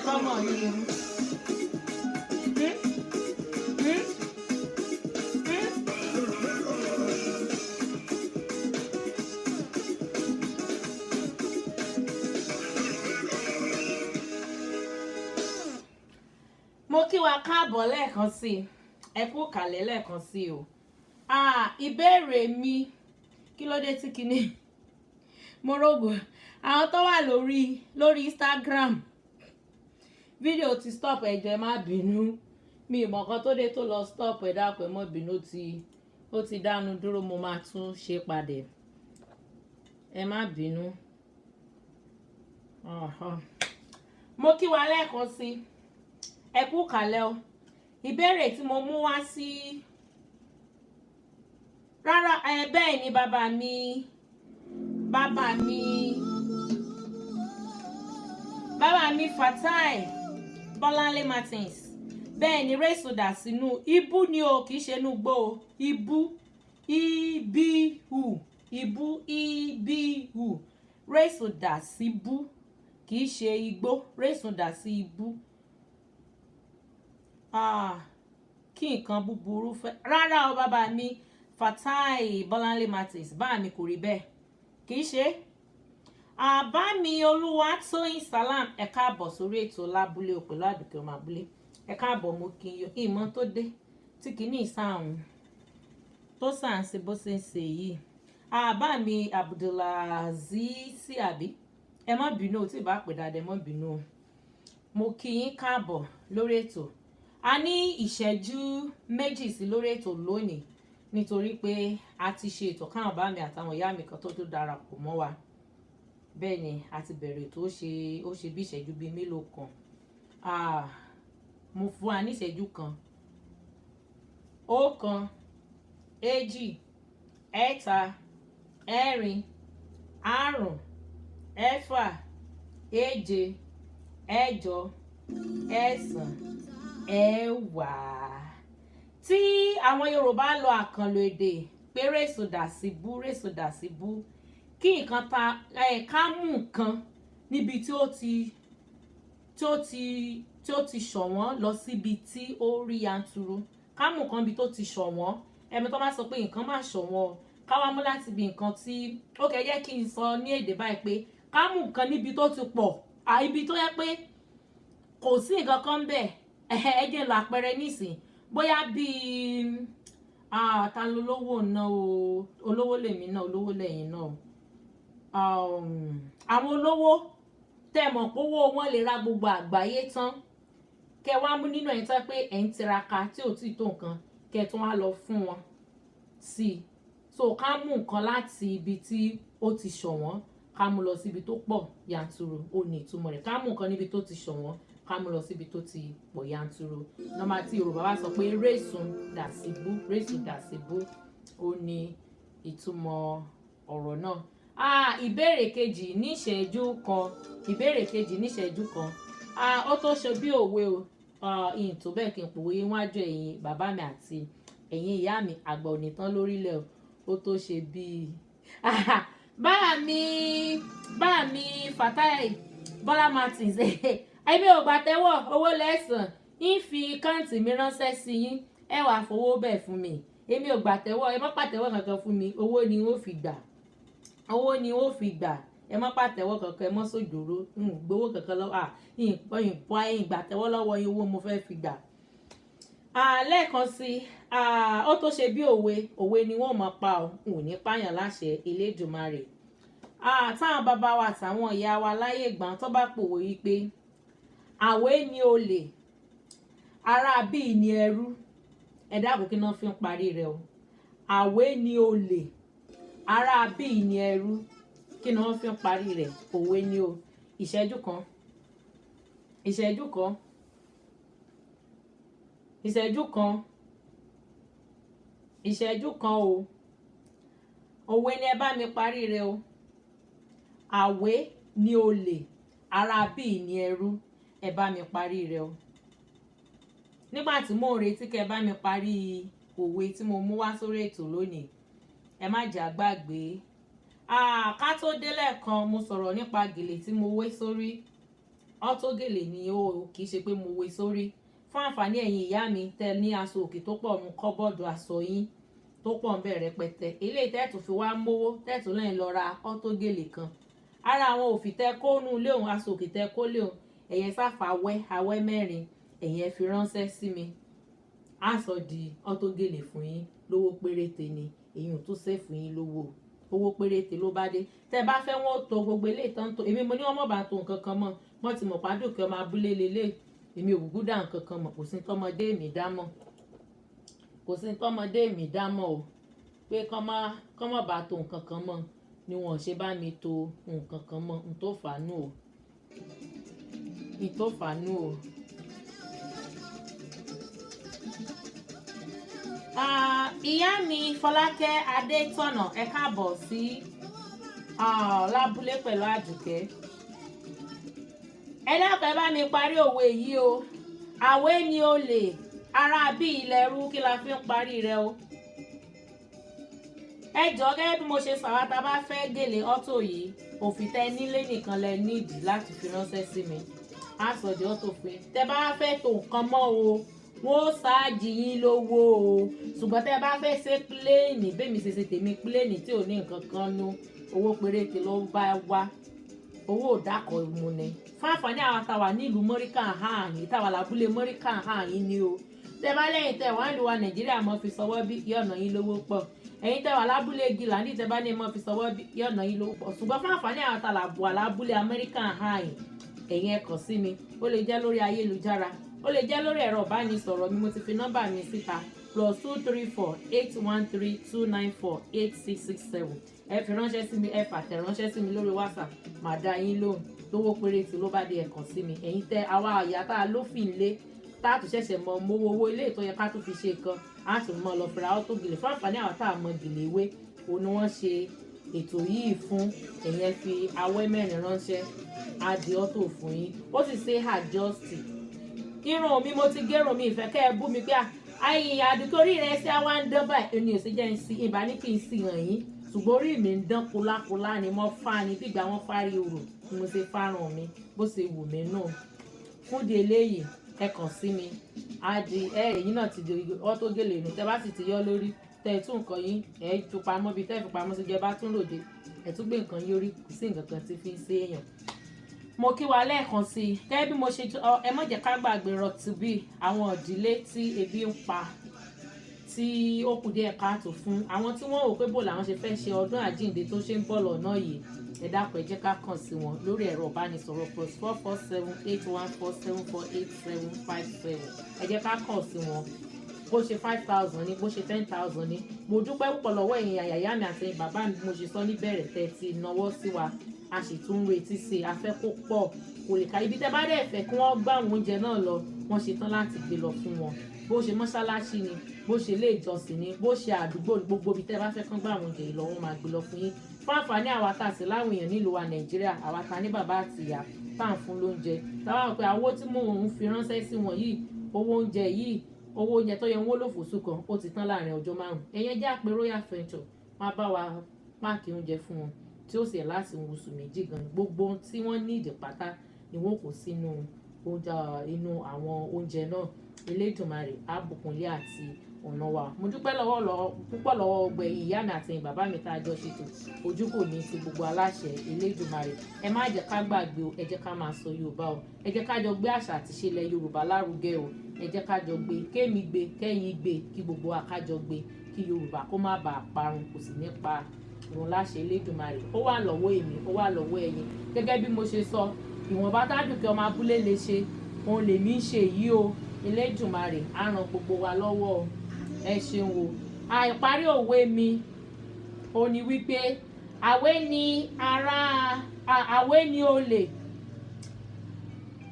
Come on, you. Mo kí wa káàbọ̀ lẹ́ẹ̀kan sí i. Ẹ kú kàlẹ̀ lẹ́ẹ̀kan sí i o. Ìbéèrè mi kí ló dé tí kíní? Mo rògbò àwọn tó wà lórí Instagram. Fídíò ti stop ẹjọ ẹ má bínú. Mi ìmọ̀ kan tó dé tó lọ stop ẹ dákun ẹ má bínú ó ti dánu dúró mo máa tún ṣe padà. Ẹ má bínú. Mo kí wa lẹ́ẹ̀kan sí i. Ẹ kú kàlẹ̀ o. Ìbéèrè tí mo mú wá sí rárá bẹ́ẹ̀ ni bàbá mi Fatai Bọ́láńlé Martins bẹ́ẹ̀ ni rẹ́sọ̀dà sínú ibú ni o kìí ṣe inú gbó o ibú ibihu rẹ́sọ̀dà sí bú kìí ṣe igbó rẹ́sọ̀dà sí ibú kí nǹkan búburú fẹ́ rárá o bàbá mi Fatai Bọ́láńlé Martins bá mi kò rí bẹ́ẹ̀ kìí ṣe àbá mi Olúwatóyìn Salam ẹ káàbọ̀ sórí ètò lábúlé o pẹ̀lú Àdùkẹ́ ọmọ abúlé ẹ káàbọ̀ mo kí n yọ ìmọ̀ tó dé tí kìíní ìsáhùn tó sàn ṣe bó ṣe ń ṣe yìí àbá mi Abdulaziz àbí ẹ má bínú tí ìbá pè dáadáa ẹ má bínú mo kí yín káàbọ̀ lórí ètò a ní ìṣẹ́jú méjì sí lórí ètò lónìí nítorí pé a ti ṣe ètò káwọn bá mi àtàwọn ìyá mi kan tó darapọ̀ mọ́ wa bẹ́ẹ̀ ni a ti bẹ̀rẹ̀ tó ó ṣe bí ìṣẹ́jú bíi mélòó kan mo fún wa ní ìṣẹ́jú kan 1 2 3 4 5 6 7 8 9 10 tí àwọn Yorùbá lọ àkànlò èdè pé rèsòdà sí bú kí nǹkan ká mú nǹkan níbi tí ó ti ṣọ̀wọ́n lọ síbi tí ó rí yanturu ká mú nǹkan níbi tó ti ṣọ̀wọ́n ẹ̀mí tó bá sọ pé nǹkan má ṣọ̀wọ́n ká wá mú láti ibi nǹkan tí ó kẹ́ jẹ́ kí n sọ ní èdè báyìí pé ká mú nǹkan níbi tó ti pọ̀ ibi tó yẹ pé kò sí nǹkan kan bẹ́ẹ̀ ẹ jẹ́ lọ àpẹẹrẹ nísìn bóyá bíi ta ló lówó náà o olówó lèmi náà olówó lẹ́yìn náà àwọn olówó tẹ́ mọ̀ pé owó wọn lè ra gbogbo àgbáyé tán kẹ́ wá mú nínú ẹ̀ tán pé ẹ̀ ń tiraka tí ò tí tó nǹkan kẹ́ tún wá lọ fún wọn sí i so ká mú nǹkan láti ibi tí ó ti ṣọ̀wọ́n ká mú lọ síbi tó pọ̀ yanturu ó ní ìtumọ̀ rẹ̀ ká mú nǹkan níbi tó ti ṣọ̀wọ́n ká mú lọ síbi tó ti pọ̀ yanturu nọ́mbà tí Yorùbá wá sọ pé rẹ́sùn dàsíbú ó ní ìtumọ̀ ọ̀rọ̀ náà. Ìbéèrè kejì ní ìṣẹ́jú kan ó tó ṣe bí òwe o ìyìn tó bẹ́ẹ̀ kí n pòwe wájú ẹ̀yin bàbá mi àti ẹ̀yin ìyá mi àgbà ò ní tán lórílẹ̀ ó tó ṣe bí bá mi Fatai Bọ́lá Martins ẹbí ò gbà tẹ́wọ́ owó lẹ́sàn ń fi káǹtì mi ránṣẹ́ sí yín ẹ wàá fowó bẹ́ẹ̀ fún mi èmi ò gbà tẹ́wọ́ ẹ má pàtẹ́wọ́ kankan fún mi owó ni ó fi gbà ẹ má pàtẹ́wọ́ kankan ẹ má sòjòrò gbowó kankan lọ́wọ́ ìpọ́ ẹ̀yìn gbà tẹ́wọ́ lọ́wọ́ yín owó mo fẹ́ fi gbà. Lẹ́ẹ̀kan sí ó tó ṣe bí òwe ni wọ́n máa pa ò ní pààyàn láṣẹ Elédùmarè. Táwọn bàbá wa àtàwọn ìyá wa láyé ìgbà tó bá pòwe yìí pé àwé ni olè ará bíi ni ẹrú ẹ dákun kí náà fi ń parí rẹ̀ o àwé ni olè ará bíi ni ẹrú kí ni wọ́n fi ń parí rẹ̀ òwe ni o ìṣẹ́jú kan o òwe ni ẹ bá mi parí rẹ̀ o àwé ni olè ará bíi ni ẹrú ẹ bá mi parí rẹ̀ o nígbà tí mò ń retí kẹ́ bá mi parí òwe tí mo mú wá sórí ètò lónìí ẹ má jà gbàgbé ká tó délẹ̀ kan mo sọ̀rọ̀ nípa gèlè tí mo wé sórí ọ́tó gèlè ni ó kì í ṣe pé mo wé sórí fún àǹfààní ẹ̀yin ìyá mi tẹ ní aṣọ òkè tó pọ̀ nu kọ́bọ́ọ̀dù aṣọ yín tó pọ̀ ń bẹ̀ rẹpẹtẹ eléyìí tẹ́ẹ̀tù fi wá mówó tẹ́ẹ̀tù lẹ́yìn lọ ra ọ́tó gèlè kan ara àwọn òfì tẹ kó nú ilé òun aṣọ òkè tẹ kó lé òun ẹ̀yẹ sáfà awẹ́ mẹ́rin ẹ̀yẹ fi ránṣẹ́ sí mi á sọ di ọ́tó gèlè fún yín lówó péréte ni èyí ò tún ṣe fún yín owó péréte ló bá dé tẹ bá fẹ́ wọ́n tó gbogbo eléyìí tán tó èmi mo ní wọ́n mọ̀ bá tó nǹkan kan mọ̀ wọ́n ti mọ̀ pàdùkẹ́ ọmọ abúlé lélẹ̀ èmi ò gúgú dá nǹkan kan mọ̀ kò sí tọmọdé mi dámọ̀ o pé kọ́ mọ̀ bá tó nǹkan kan mọ̀ ni wọ́n ṣe bá mi tó nǹkan kan mọ̀ n tó fàánú o. Ìyá mi Fọlákẹ́ Adétọ̀nà ẹ káàbọ̀ sí lábúlé pẹ̀lú Àdùkẹ́ ẹ dákun ẹ bá mi parí òwe yìí o àwé ni olè ará bí ilẹ̀ rú kí la fi ń parí rẹ̀ o ẹ jọ gẹ́gẹ́ bí mo ṣe sọ àwọn tá a bá fẹ́ gèlè ọ́tò yìí òfìtẹ́ nílé nìkan lẹ nídìí láti fi ránṣẹ́ sí mi á sọ di ọ́tò pé tẹ bá fẹ́ tó nǹkan mọ́ o wọ́n ó ṣáàjì yín lówó o ṣùgbọ́n tẹ́ bá fẹ́ ṣe pílẹ́ẹ̀nì bẹ́ẹ̀mi ṣe tèmi pílẹ́ẹ̀nì tí ò ní nǹkan kan nú owó péréte ló bá wá owó òdàkọ̀ mu ni fún àǹfààní àwọn táwa nílùú mọ́ríkà hàn yín táwa lábúlé mọ́ríkà hàn yín ni o tẹ́ bá lẹ́yìn tẹ́ wọ́n á lù wá Nàìjíríà mọ́ fi sọwọ́ bí yọ̀nà yín lówó pọ̀ ẹ̀yin tẹ́ wà lábúlé gíga ní tẹ́ bá ní mọ́ fi sọwọ́ bí yọ̀nà yín lówó pọ̀ ṣùgbọ́n fún àǹfààní àwọn táwa wà lábúlé Amẹ́ríkà hàn yín ẹ̀yin ẹ kàn sí mi ó lè jẹ́ lórí ayélujára ó lè jẹ́ lórí ẹ̀rọ ìbánisọ̀rọ̀ mi mo ti fi nọ́mbà mi síta +234-813-294-8667 ẹ fi ránṣẹ́ sí mi ẹ fàtẹ̀ ránṣẹ́ sí mi lórí WhatsApp màá dá yín lóhùn lówó péréte ló bá dé ẹ kàn sí mi ẹ̀yin tẹ àwa àyà tá a lófin lé tá a tún ṣẹ̀ṣẹ̀ mọ mowó owó ilé ìtọ́yẹ ká tún fi ṣe kan á tún mọ lọ fìrà ọ́tò gèlè fún àǹfààní àwọn tá a mọ gèlè wé òun ni wọ́n ṣe ètò yìí fún ẹ̀yẹn fi awẹ́ mẹ́rin ránṣẹ́ á di ọ́tò fún yín ó sì ṣe àjọsì irun mi mo ti gérun mi ìfẹ́ kẹ́ ẹ bú mi pé àyìn àdìtorí rẹ̀ ṣe wá ń dán báyìí ẹni ò sì jẹ́ ń sí ìbá ní kí n sì hàn yín ṣùgbọ́n orí mi ń dán kólákólá ni mo fá ni bí ìgbà wọn fárí orò ni mo ṣe fáràn mi bó ṣe wù mí náà fúdi eléyìí ẹ kàn sí mi àdì ẹ̀yìn náà ti di ọ́tó gèlè nù tẹ́ bá sì ti yọ lórí tẹ́ ẹ tún nǹkan yín ẹ tún pamọ́ bíi tẹ́ ẹ fi pamọ́ sí jẹ́ bá tún lòdì ẹ tún gbé nǹkan yín orí kò sí nǹkan kan tí fi ń ṣe èèyàn. Mo kí wa lẹ́ẹ̀kan sí i gẹ́gẹ́ bí mo ṣe ẹ má jẹ́ ká gbàgbé Rock2B àwọn ìdílé tí ebi ń pa tí ó kù díẹ̀ káàtó fún àwọn tí wọ́n wò pé bò làwọn ṣe fẹ́ ṣe ọdún àjíǹde tó ṣe ń bọ̀ lọ́nà yìí ẹ dákun ẹ jẹ́ ká kàn sí wọn lórí ẹ̀rọ ìbánisọ̀rọ̀ +447-814-748-757 ẹ jẹ́ ká kàn sí wọn bó ṣe 5,000 ni bó ṣe 10,000 ni mo dúpẹ́ púpọ̀ lọ́wọ́ ẹ̀yin àyàyá mi àti bàbá mi mo ṣe sọ níbẹ̀rẹ̀ tẹ́ ti náwó sí wa a sì tún retí sí i a fẹ́ kó pọ̀ kò lè ka ibi tẹ́ bá dẹ̀ fẹ́ kí wọ́n gbá àwọn oúnjẹ náà lọ wọ́n ṣe tán láti gbé lọ fún wọn bó ṣe mọ́ṣáláṣí ni bó ṣe ilé ìjọsìn ni bó ṣe àdúgbò gbogbo ibi tẹ́ bá fẹ́ kán gbá àwọn oúnjẹ yìí lọ wọ́n máa gbé lọ fún yín fún àǹfààní àwa tá a sì láwọn èèyàn nílùú wa Nàìjíríà àwa ta ní bàbá àti ìyá tá à ń fún lóúnjẹ táwa pé owó tí mò ń fi ránṣẹ́ sí wọn yìí owó oúnjẹ yìí owó oúnjẹ tó yẹ ń wó lófòsù kan ó ti tán láàrin ọjọ́ 5 ẹ̀yẹn jẹ́ àpè Royal Venture wọ́n á bá wa páàkì oúnjẹ fún wọn tí ó sì ẹ̀ láti oṣù méjì gan gbogbo tí wọ́n ní ìdí pátá ni wọ́n kó sínú inú àwọn oúnjẹ náà Elédùmarè á bùkúnlé àti ọ̀nà wa mo dúpẹ́ púpọ̀ lọ́wọ́ ọgbẹ́ ìyá mi àti bàbá mi tá a jọ ṣètò ojú kò ní ti gbogbo aláṣẹ Elédùmarè ẹ má jẹ́ ká gbàgbé o ẹ jẹ́ ká máa sọ Yorùbá o ẹ jẹ́ ká jọ gbé àṣà àti ìṣẹ̀lẹ̀ Yorùbá lárugẹ o ẹ jẹ́ ká jọ gbé kémi gbé kẹ́yìn gbé kí gbogbo àkájọ gbé kí Yorùbá kó má bàa parun kò sì ní pa òun láṣẹ Elédùmarè ó wà lọ́wọ́ èmi ó wà lọ́wọ́ ẹ̀yin gẹ́gẹ́ bí mo ṣe sọ ìwọ̀nba tádùkẹ́ ọmọ abúlé lè ṣe òun lèmi ń ṣe yìí o Elédùmarè á ràn gbogbo wa lọ́wọ́ o ẹ ṣeun o àìparí òwe mi ò ní wípé àwé ni olè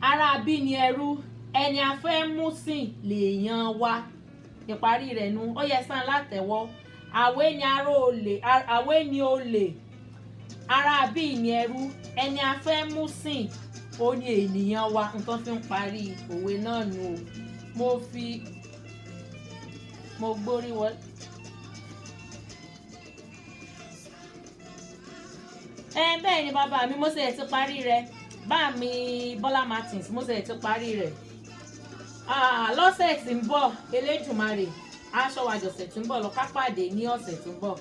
ara bí ni ẹrú ẹni a fẹ́ mú sìn lèèyàn wa ìparí rẹ̀ nu ó yẹ sàn látẹ̀wọ́ àwé ni olè ara bí ni ẹrú ẹni a fẹ́ mú sìn ó ní ènìyàn wa nǹkan fi ń parí òwe náà nu o mo gbórí wọlé. Bẹ́ẹ̀ ni bàbá mi mo ṣe ti parí rẹ̀ bá mi Bọ́lá Martins mo ṣe ti parí rẹ̀ lọ́sẹ̀ tí ń bọ̀ Elédùmarè aṣọ àjọṣẹ̀ tí ń bọ̀ lọ ká pàdé ní ọ̀sẹ̀ tí ń bọ̀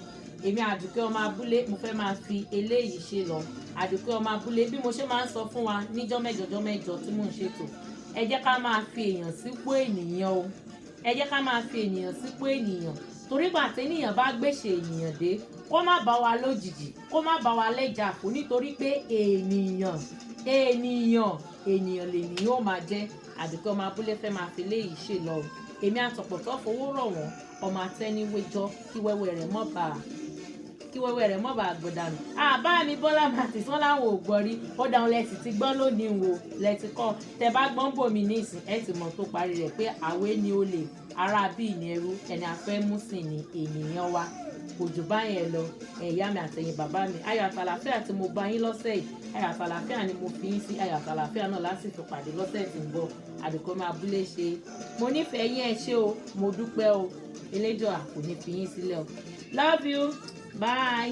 èmi Àdùkẹ́ ọmọ abúlé mo fẹ́ máa fi eléyìí ṣe lọ Àdùkẹ́ ọmọ abúlé bí mo ṣe máa ń sọ fún wa níjọ́ mẹ́jọ tí mò ń ṣètò ẹ jẹ́ ká máa fi èèyàn sípò ènìyàn o ẹ jẹ́ ká máa fi ènìyàn sípò ènìyàn torí gbà téèyàn bá gbèsè ènìyàn dé kó má bá wa lójijì kó má bá wa lẹ́jà kó nítorí pé ènìyàn lènìyàn ó máa jẹ́ Àdùkẹ́ ọmọ abúlé fẹ́ máa fi léyìí ṣe lọ èmi àtọ̀pọ̀tọ̀ fowó rọ̀ wọ́n ọmọ àtẹniwéjọ́ kí wẹ́wẹ́ rẹ̀ mọ́ bá gbọ̀dànù àbá mi Bọ́lá Martins wọ́n láwọn ò gbọ́ rí ó dáhùn lẹ́sìn ti gbọ́ lónìí wo lẹ́tì kọ́ tẹ bá gbọ́n bòmí ní ìsìn ẹ ti mọ̀ tó parí rẹ̀ pé àwé ni olè ara bí ní ẹrú ẹni afẹ́ mú sí ni ènìyàn wa kò jù báyẹn lọ ẹ̀yà mi àtẹ̀yìn bàbá mi ayọ̀ àtàlàfíà tí mo bá yín lọ́sẹ̀ yìí ayọ̀ àtàlàfíà ni mo fi yín sí ayọ̀ àtàlàfíà náà lásìkò pàdé lọ́sẹ̀ tí ń bọ̀ Àdùkẹ́ ọmọ abúlé ṣe mo nífẹ̀ẹ́ yín ẹ ṣé o mo dúpẹ́ o Elédùà kò ní fi yín sílẹ̀ o love you bye.